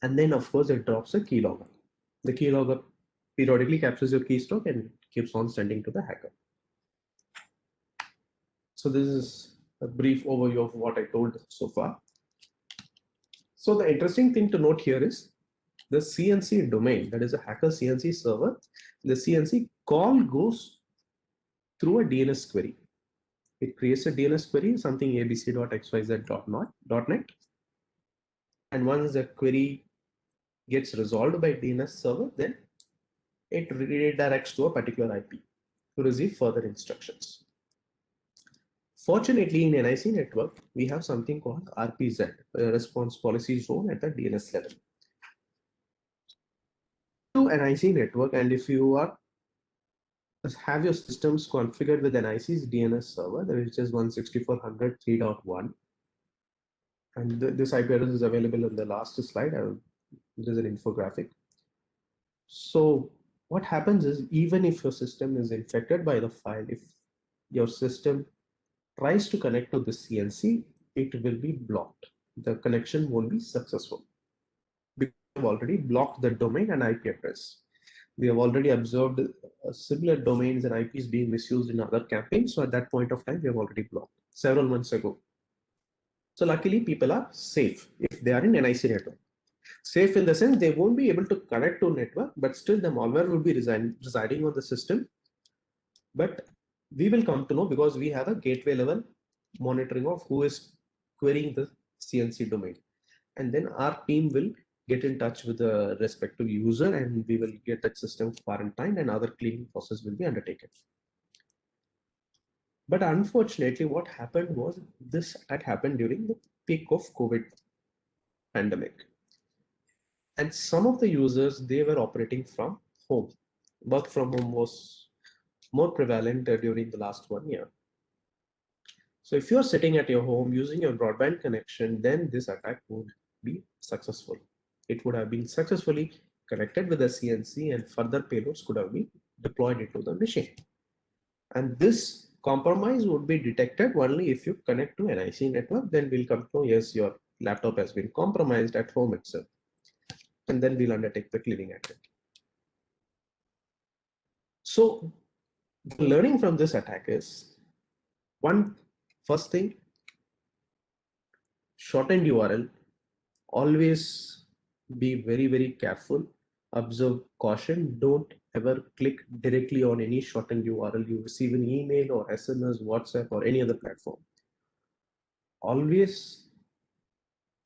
and then of course it drops a keylogger. The keylogger periodically captures your keystroke and keeps on sending to the hacker. So this is a brief overview of what I told so far. So the interesting thing to note here is the CNC domain, that is a hacker CNC server. The CNC call goes through a DNS query. It creates a DNS query, something abc.xyz.net. And once the query gets resolved by DNS server, then it redirects to a particular IP to receive further instructions. Fortunately, in NIC network, we have something called RPZ, Response Policy Zone at the DNS level. To NIC network, and if you are have your systems configured with NIC's DNS server, which is 164.100.3.1, and this IP address is available in the last slide. There's an infographic. So what happens is, even if your system is infected by the file, if your system tries to connect to the CNC, it will be blocked. The connection won't be successful because we have already blocked the domain and IP address. We have already observed similar domains and IPs being misused in other campaigns. So at that point of time, we have already blocked several months ago. So luckily, people are safe if they are in NIC network. Safe in the sense they won't be able to connect to network, but still the malware will be residing on the system. But we will come to know because we have a gateway level monitoring of who is querying the CNC domain. And then our team will get in touch with the respective user and we will get that system quarantined and other cleaning process will be undertaken. But unfortunately, what happened was this attack happened during the peak of COVID pandemic. And some of the users, they were operating from home. Work from home was more prevalent during the last 1 year. So if you're sitting at your home using your broadband connection, then this attack would be successful. It would have been successfully connected with the CNC and further payloads could have been deployed into the machine. And this compromise would be detected only if you connect to NIC network. Then we'll come to, yes, your laptop has been compromised at home itself. And then we'll undertake the cleaning activity. So the learning from this attack is, first thing, shortened URL. Always be very, very careful. Observe caution. Don't ever click directly on any shortened URL you receive an email or SMS, WhatsApp, or any other platform. Always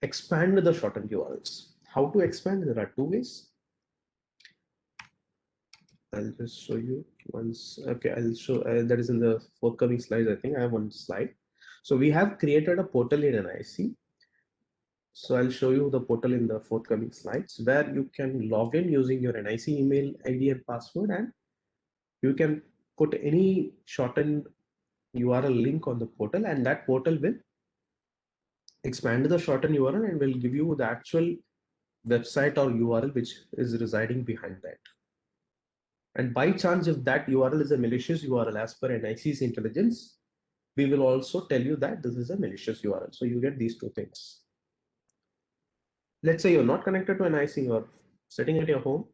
expand the shortened URLs. How to expand? There are two ways. I'll just show you once. Okay, I'll show that is in the forthcoming slides. I think I have one slide. So we have created a portal in NIC. So I'll show you the portal in the forthcoming slides where you can log in using your NIC email ID and password, and you can put any shortened URL link on the portal, and that portal will expand the shortened URL and will give you the actual website or URL which is residing behind that. And by chance, if that URL is a malicious URL as per NIC's intelligence, we will also tell you that this is a malicious URL. So you get these two things. Let's say you're not connected to NIC, you're sitting at your home.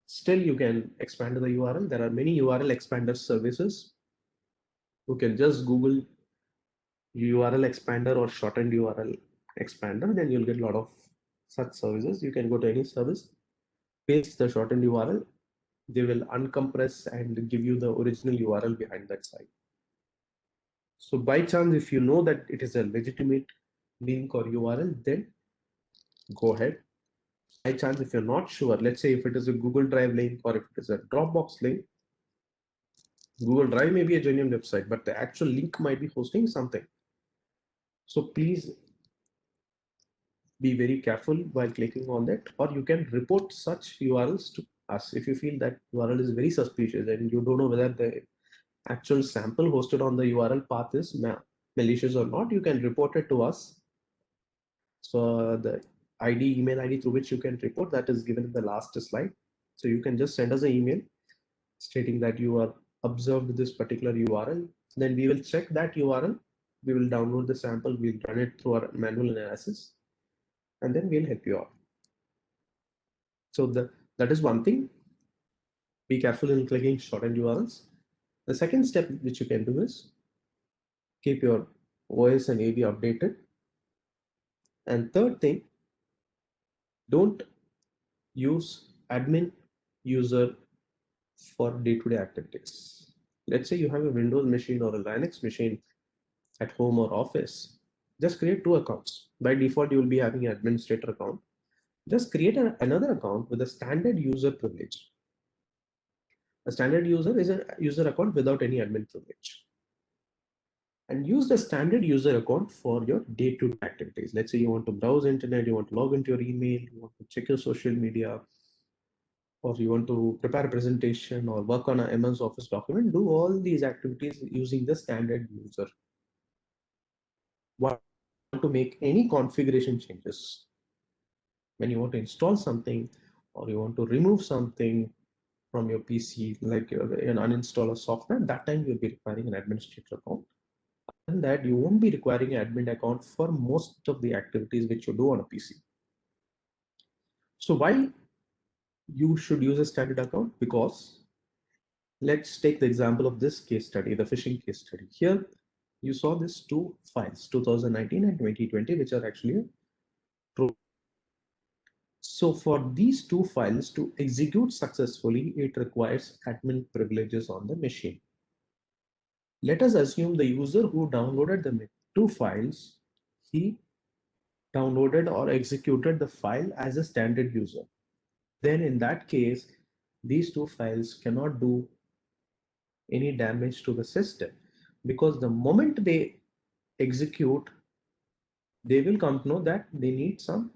Still, you can expand the URL. There are many URL expander services. You can just Google URL expander or shortened URL expander, then you'll get a lot of such services. You can go to any service, paste the shortened URL, they will uncompress and give you the original URL behind that site. So by chance, if you know that it is a legitimate link or URL, then go ahead. By chance, if you're not sure, let's say if it is a Google Drive link or if it is a Dropbox link, Google Drive may be a genuine website, but the actual link might be hosting something. So please be very careful while clicking on that, or you can report such URLs to us if you feel that URL is very suspicious and you don't know whether the actual sample hosted on the URL path is malicious or not. You can report it to us. So the email ID through which you can report, that is given in the last slide. So you can just send us an email stating that you are observed this particular URL. Then we will check that URL. We will download the sample. We'll run it through our manual analysis, and then we'll help you out. So that is one thing. Be careful in clicking shortened URLs. The second step which you can do is keep your OS and AV updated. And third thing, don't use admin user for day-to-day activities. Let's say you have a Windows machine or a Linux machine at home or office. Just create two accounts. By default, you will be having an administrator account. Just create another account with a standard user privilege. A standard user is a user account without any admin privilege. And use the standard user account for your day-to-day activities. Let's say you want to browse internet, you want to log into your email, you want to check your social media, or you want to prepare a presentation or work on a MS Office document. Do all these activities using the standard user. Want to make any configuration changes, when you want to install something or you want to remove something from your PC, like an uninstall a software, that time you'll be requiring an administrator account. And that you won't be requiring an admin account for most of the activities which you do on a PC. So why you should use a standard account? Because let's take the example of this case study, the phishing case study. Here you saw these two files, 2019 and 2020, which are actually true. So for these two files to execute successfully, it requires admin privileges on the machine. Let us assume the user who downloaded the two files, he downloaded or executed the file as a standard user. Then in that case, these two files cannot do any damage to the system, because the moment they execute, they will come to know that they need some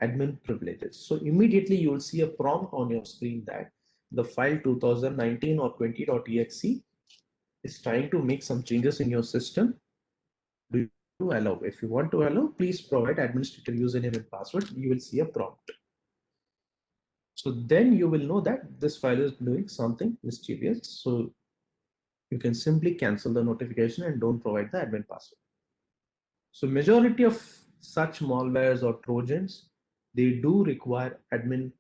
admin privileges. So immediately you will see a prompt on your screen that the file 2019 or 20.exe is trying to make some changes in your system. Do you allow? If you want to allow, please provide administrator username and password. You will see a prompt. So then you will know that this file is doing something mischievous. So you can simply cancel the notification and don't provide the admin password. So majority of such malwares or trojans, they do require admin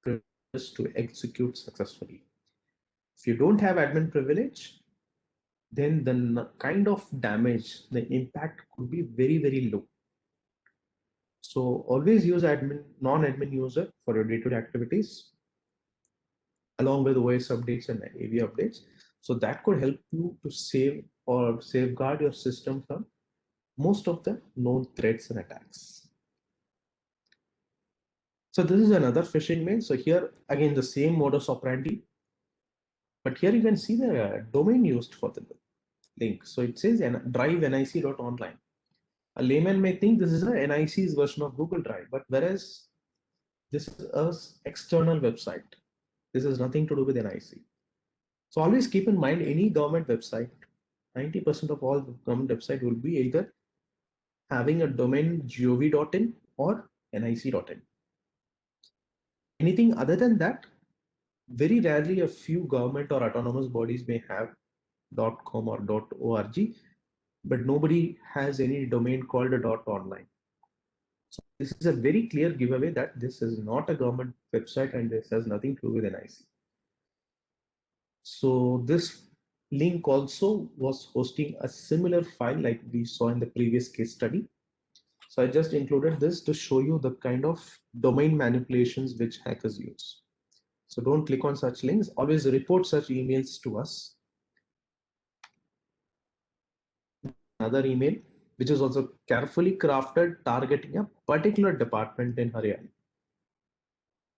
privileges to execute successfully. If you don't have admin privilege, then the kind of damage, the impact could be very, very low. So always use non-admin user for your day-to-day activities, along with OS updates and AV updates. So that could help you to save or safeguard your system from most of the known threats and attacks. So this is another phishing mail. So here again the same modus operandi, but here you can see the domain used for the link. So it says drive.nic.online. A layman may think this is a NIC's version of Google Drive, but whereas this is an external website. This has nothing to do with NIC. So always keep in mind any government website, 90% of all government website will be either having a domain gov.in or nic.in. Anything other than that, very rarely a few government or autonomous bodies may have .com or .org, but nobody has any domain called a .online. So this is a very clear giveaway that this is not a government website and this has nothing to do with NIC. So this link also was hosting a similar file like we saw in the previous case study. So I just included this to show you the kind of domain manipulations which hackers use. So don't click on such links. Always report such emails to us. Another email, which is also carefully crafted, targeting a particular department in Haryana.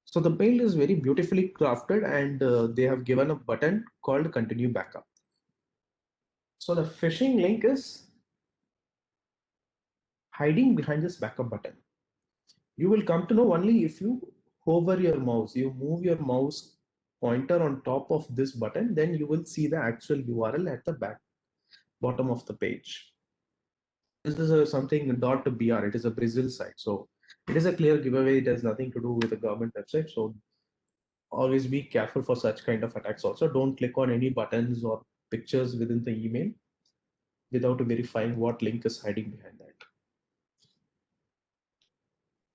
So the mail is very beautifully crafted, and they have given a button called continue backup. So the phishing link is hiding behind this backup button. You will come to know only if you hover your mouse, you move your mouse pointer on top of this button, then you will see the actual URL at the bottom of the page. This is something .br, it is a Brazil site. So it is a clear giveaway. It has nothing to do with a government website. So always be careful for such kind of attacks. Also, don't click on any buttons or pictures within the email without verifying what link is hiding behind that.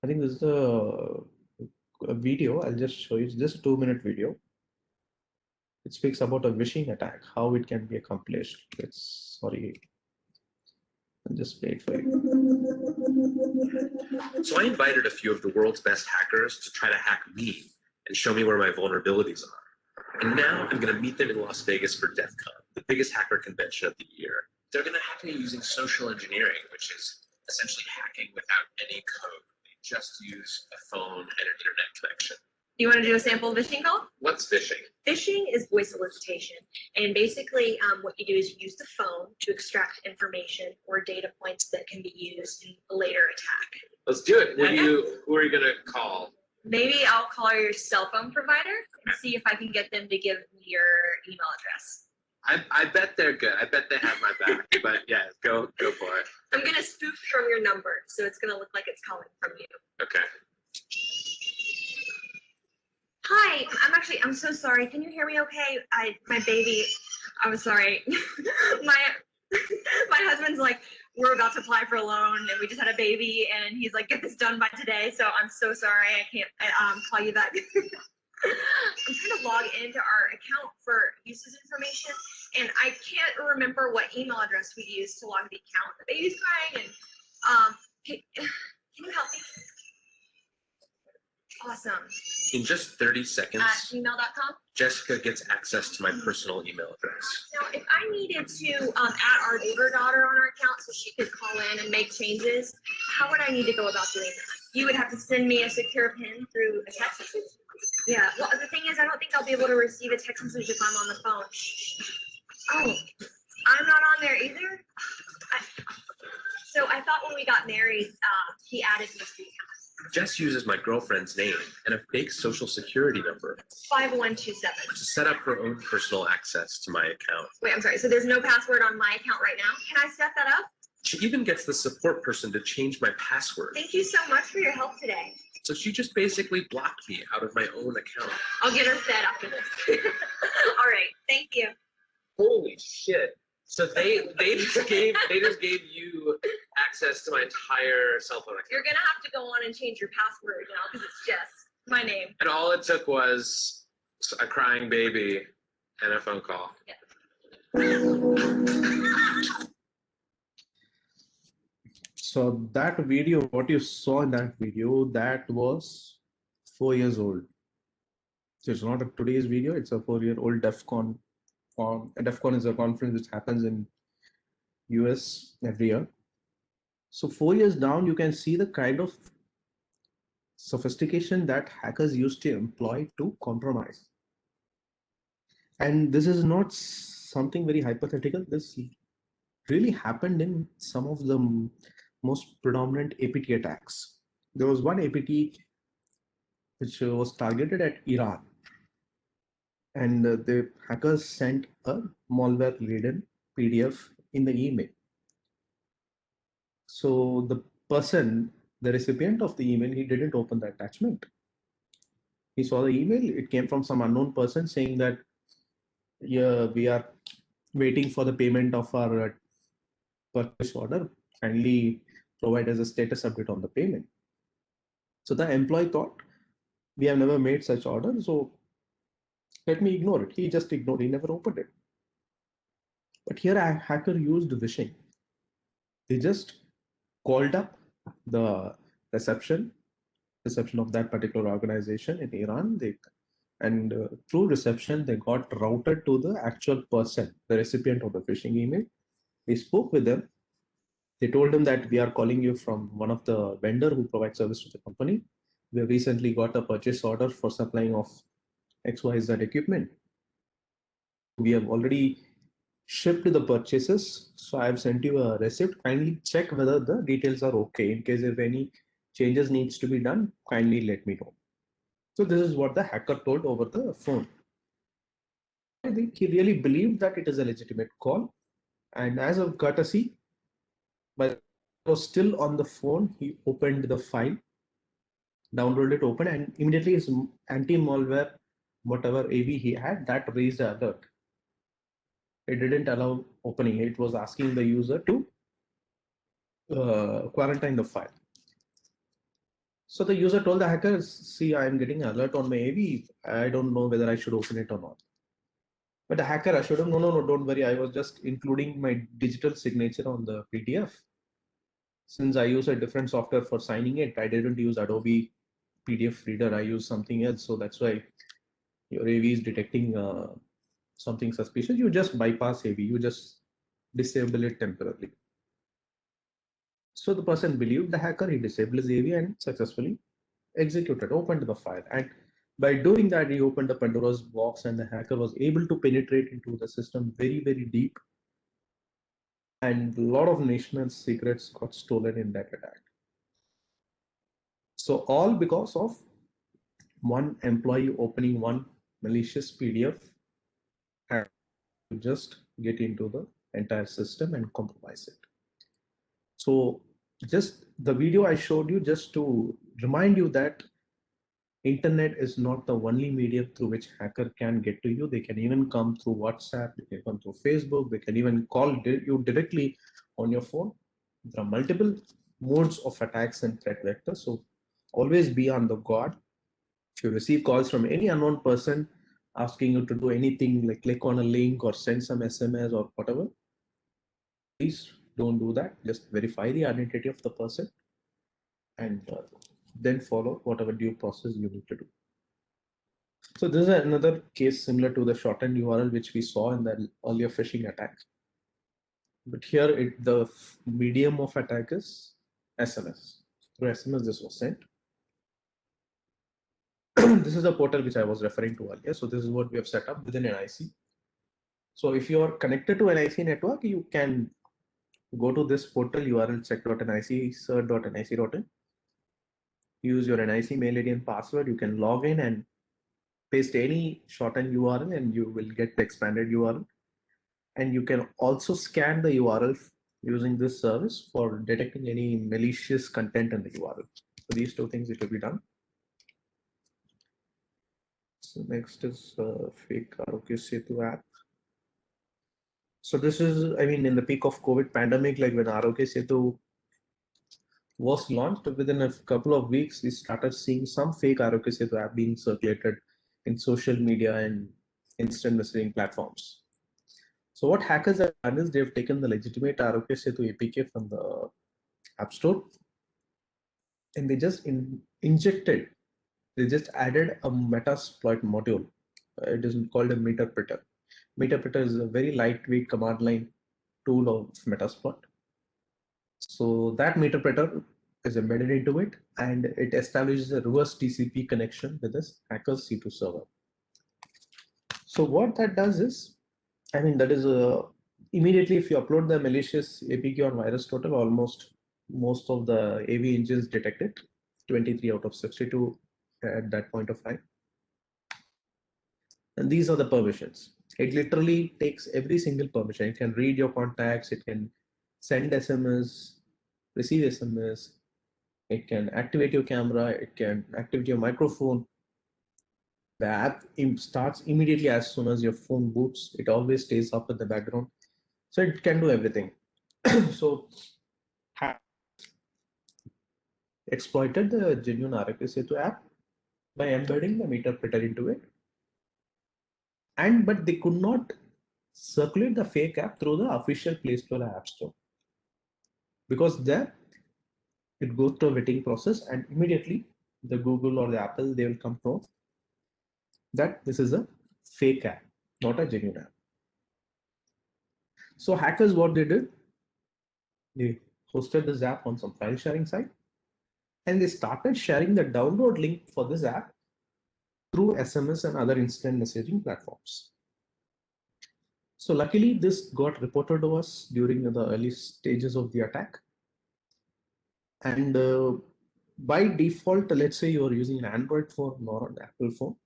I think this is a video. I'll just show you. It's just a 2-minute video. It speaks about a phishing attack, how it can be accomplished. Sorry, I'll just play it for you. So I invited a few of the world's best hackers to try to hack me and show me where my vulnerabilities are. And now I'm going to meet them in Las Vegas for DEF CON, the biggest hacker convention of the year. They're going to hack me using social engineering, which is essentially hacking without any code. They just use a phone and an internet connection. You want to do a sample phishing call? What's phishing? Phishing is voice solicitation. And basically what you do is you use the phone to extract information or data points that can be used in a later attack. Let's do it. Who are you going to call? Maybe I'll call your cell phone provider and see if I can get them to give me your email address. I bet they're good. I bet they have my back. But yeah, go for it. I'm going to spoof from your number, so it's going to look like it's calling from you. Okay. Hi, I'm so sorry. Can you hear me okay? My baby, I'm sorry. my husband's like, we're about to apply for a loan and we just had a baby and he's like, get this done by today. So I'm so sorry. I can't call you back. I'm trying to log into our account for uses information and I can't remember what email address we used to log the account. The baby's crying and can you help me? Awesome. In just 30 seconds, at gmail.com. Jessica gets access to my personal email address. Now, if I needed to add our neighbor daughter on our account so she could call in and make changes, how would I need to go about doing that? You would have to send me a secure PIN through a text message? Yeah, well, the thing is, I don't think I'll be able to receive a text message if I'm on the phone. Oh, I'm not on there either? So I thought when we got married, he added me to the account. Jess uses my girlfriend's name and a fake social security number 5127. to set up her own personal access to my account. Wait, I'm sorry. So there's no password on my account right now. Can I set that up? She even gets the support person to change my password. Thank you so much for your help today. So she just basically blocked me out of my own account. I'll get her set after this. All right. Thank you. Holy shit. So they just gave you access to my entire cell phone account. You're going to have to go on and change your password now because it's just my name. And all it took was a crying baby and a phone call. So that video, what you saw in that video, that was 4 years old. So it's not a today's video, it's a 4-year-old DEF CON. DEF CON is a conference which happens in US every year. So 4 years down, you can see the kind of sophistication that hackers used to employ to compromise. And this is not something very hypothetical. This really happened in some of the most predominant APT attacks. There was one APT which was targeted at Iran, and the hackers sent a malware-laden PDF in the email. So the person, the recipient of the email, he didn't open the attachment. He saw the email. It came from some unknown person saying that, yeah, we are waiting for the payment of our purchase order. Kindly provide us a status update on the payment. So the employee thought, we have never made such order, so let me ignore it. He just ignored, he never opened it. But here a hacker used phishing. They just called up the reception of that particular organization in Iran. Through reception, they got routed to the actual person, the recipient of the phishing email. They spoke with them. They told him that we are calling you from one of the vendor who provides service to the company. We have recently got a purchase order for supplying of XYZ equipment. We have already shipped the purchases. So I have sent you a receipt. Kindly check whether the details are okay. In case if any changes needs to be done, kindly let me know. So this is what the hacker told over the phone. I think he really believed that it is a legitimate call. And as a courtesy, but was still on the phone, he opened the file, downloaded it, open, and immediately his anti-malware, whatever AV he had, that raised an alert. It didn't allow opening. It was asking the user to quarantine the file. So the user told the hacker, see, I am getting an alert on my AV. I don't know whether I should open it or not. But the hacker assured him, no, don't worry. I was just including my digital signature on the PDF. Since I use a different software for signing it, I didn't use Adobe PDF reader. I used something else. So that's why your AV is detecting something suspicious. You just bypass AV. You just disable it temporarily. So the person believed the hacker. He disabled his AV and successfully executed, opened the file. And by doing that, he opened the Pandora's box, and the hacker was able to penetrate into the system very, very deep. And a lot of national secrets got stolen in that attack. So all because of one employee opening one malicious PDF and just get into the entire system and compromise it. So just the video I showed you just to remind you that internet is not the only medium through which hacker can get to you. They can even come through WhatsApp, they can come through Facebook, they can even call you directly on your phone. There are multiple modes of attacks and threat vectors. So always be on the guard. If you receive calls from any unknown person asking you to do anything like click on a link or send some SMS or whatever, please don't do that. Just verify the identity of the person and then follow whatever due process you need to do. So this is another case similar to the shortened URL which we saw in the earlier phishing attack. But here the medium of attack is SMS. Through SMS this was sent. This is the portal which I was referring to earlier. So this is what we have set up within NIC. So if you are connected to NIC network, you can go to this portal URL check.nic, cert.nic.in. use your NIC mail ID and password. You can log in and paste any shortened URL and you will get the expanded URL. And you can also scan the URL using this service for detecting any malicious content in the URL. So these two things it will be done. So next is fake Arogya Setu app. So this is, I mean, in the peak of COVID pandemic, like when Arogya Setu was launched, within a couple of weeks, we started seeing some fake Arogya Setu app being circulated in social media and instant messaging platforms. So what hackers have done is they've taken the legitimate Arogya Setu APK from the App Store and they just injected, they just added a Metasploit module. It is called a Meterpreter. Meterpreter is a very lightweight command line tool of Metasploit. So that Meterpreter is embedded into it and it establishes a reverse TCP connection with this hacker's C2 server. So what that does is, I mean, that is immediately if you upload the malicious APK on VirusTotal, almost most of the AV engines detect it, 23 out of 62 at that point of time. And these are the permissions. It literally takes every single permission. It can read your contacts, it can send SMS, receive SMS, it can activate your camera, it can activate your microphone. The app starts immediately as soon as your phone boots. It always stays up in the background. So it can do everything. So exploited the genuine Arogya Setu app by embedding the Meterpreter into it. But they could not circulate the fake app through the official Play Store or App Store because there it goes through a vetting process and immediately the Google or the Apple, they will come to know that this is a fake app, not a genuine app. So hackers, what they did, they hosted this app on some file sharing site and they started sharing the download link for this app through SMS and other instant messaging platforms. So luckily this got reported to us during the early stages of the attack. And by default, let's say you're using an Android phone or an Apple phone,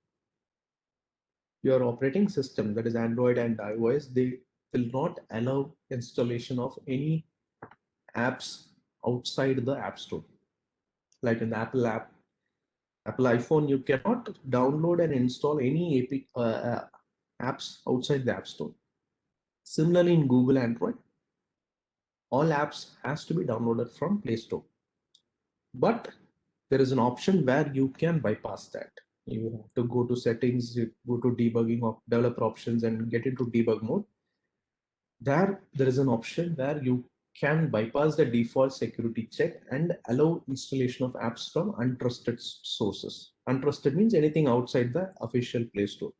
your operating system, that is Android and iOS, they will not allow installation of any apps outside the App Store. Like in the Apple iPhone, you cannot download and install any apps outside the App Store. Similarly, in Google Android, all apps has to be downloaded from Play Store. But there is an option where you can bypass that. You have to go to settings, you go to debugging of developer options and get into debug mode. There is an option where you can bypass the default security check and allow installation of apps from untrusted sources. Untrusted means anything outside the official Play Store.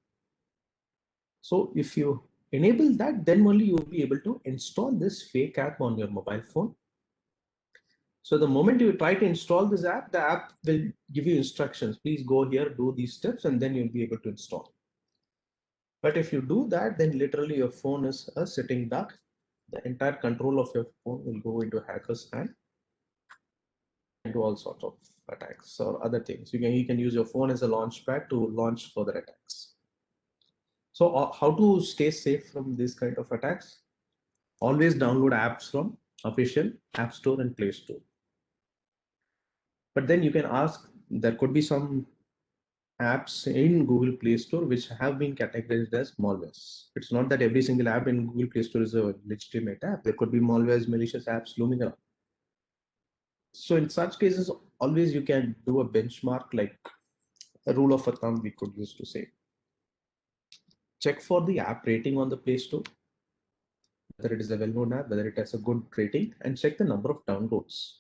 So if you enable that, then only you will be able to install this fake app on your mobile phone. So the moment you try to install this app, the app will give you instructions. Please go here, do these steps, and then you'll be able to install. But if you do that, then literally your phone is a sitting duck. The entire control of your phone will go into a hacker's hand and do all sorts of attacks or other things. You can use your phone as a launch pad to launch further attacks. So how to stay safe from this kind of attacks? Always download apps from official App Store and Play Store. But then you can ask, there could be some apps in Google Play Store which have been categorized as malwares. It's not that every single app in Google Play Store is a legitimate app. There could be malwares, malicious apps looming around. So in such cases, always you can do a benchmark, like a rule of thumb we could use to say. Check for the app rating on the Play Store, whether it is a well-known app, whether it has a good rating, and check the number of downloads.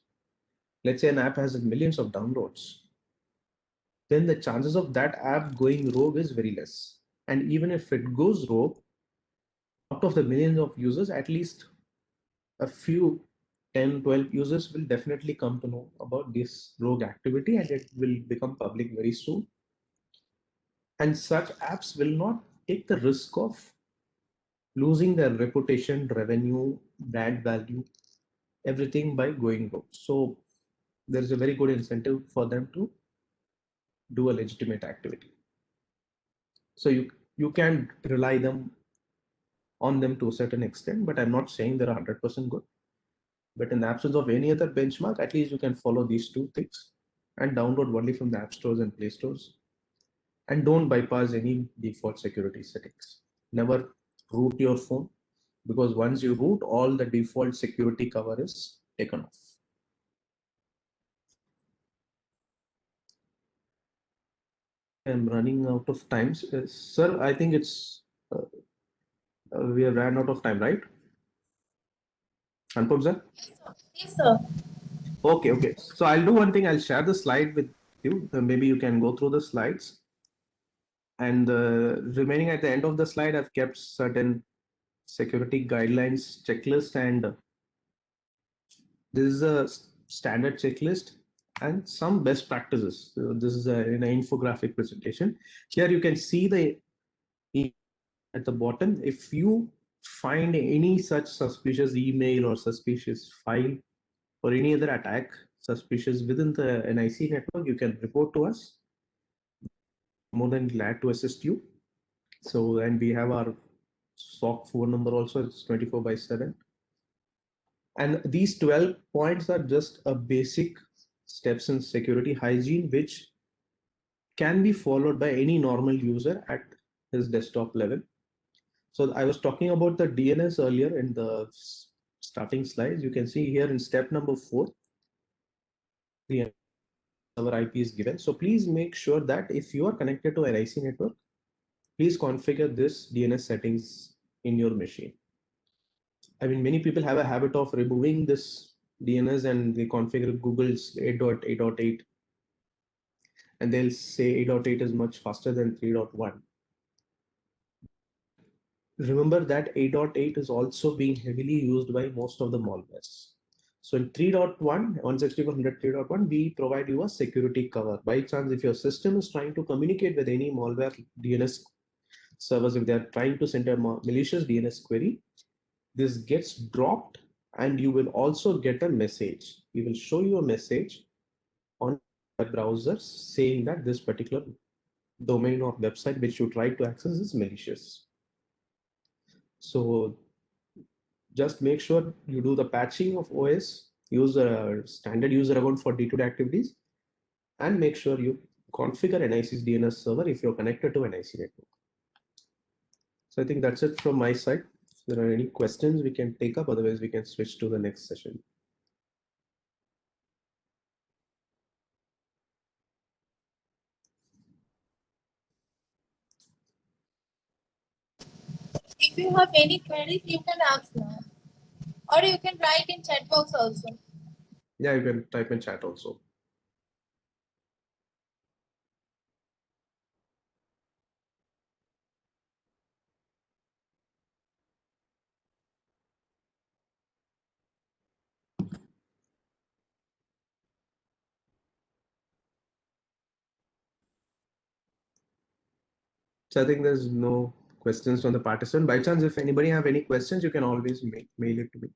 Let's say an app has millions of downloads, then the chances of that app going rogue is very less. And even if it goes rogue, out of the millions of users, at least a few 10, 12 users will definitely come to know about this rogue activity and it will become public very soon. And such apps will not take the risk of losing their reputation, revenue, brand value, everything by going rogue. So there is a very good incentive for them to do a legitimate activity. So you can rely on them to a certain extent, but I'm not saying they're 100% good. But in the absence of any other benchmark, at least you can follow these two things and download only from the app stores and play stores. And don't bypass any default security settings. Never root your phone, because once you root, all the default security cover is taken off. I'm running out of time. Sir, I think it's we have ran out of time, right? Anupam sir? Yes, sir. Okay. So I'll do one thing. I'll share the slide with you. Maybe you can go through the slides. And remaining at the end of the slide, I've kept certain security guidelines checklist, and this is a standard checklist and some best practices. So this is in an infographic presentation. Here you can see the at the bottom. If you find any such suspicious email or suspicious file or any other attack suspicious within the NIC network, you can report to us. More than glad to assist you. So, and we have our SOC phone number also. It's 24/7. And these 12 points are just a basic steps in security hygiene, which can be followed by any normal user at his desktop level. So I was talking about the DNS earlier in the starting slides. You can see here in step number 4, the server IP is given. So please make sure that if you are connected to an IC network, please configure this DNS settings in your machine. I mean, many people have a habit of removing this DNS and they configure Google's 8.8.8, and they'll say 8.8 is much faster than 3.1. Remember that 8.8 is also being heavily used by most of the malwares. So in 3.1, 164.103.1, we provide you a security cover. By chance, if your system is trying to communicate with any malware DNS servers, if they're trying to send a malicious DNS query, this gets dropped and you will also get a message. We will show you a message on web browser saying that this particular domain or website which you try to access is malicious. So just make sure you do the patching of OS, use a standard user account for day-to-day activities, and make sure you configure NIC's DNS server if you're connected to an NIC network. So I think that's it from my side. If there are any questions, we can take up. Otherwise, we can switch to the next session. If you have any queries, you can ask now. Or you can write in chat box also. Yeah, you can type in chat also. So I think there's no questions from the participant. By chance, if anybody have any questions, you can always mail it to me.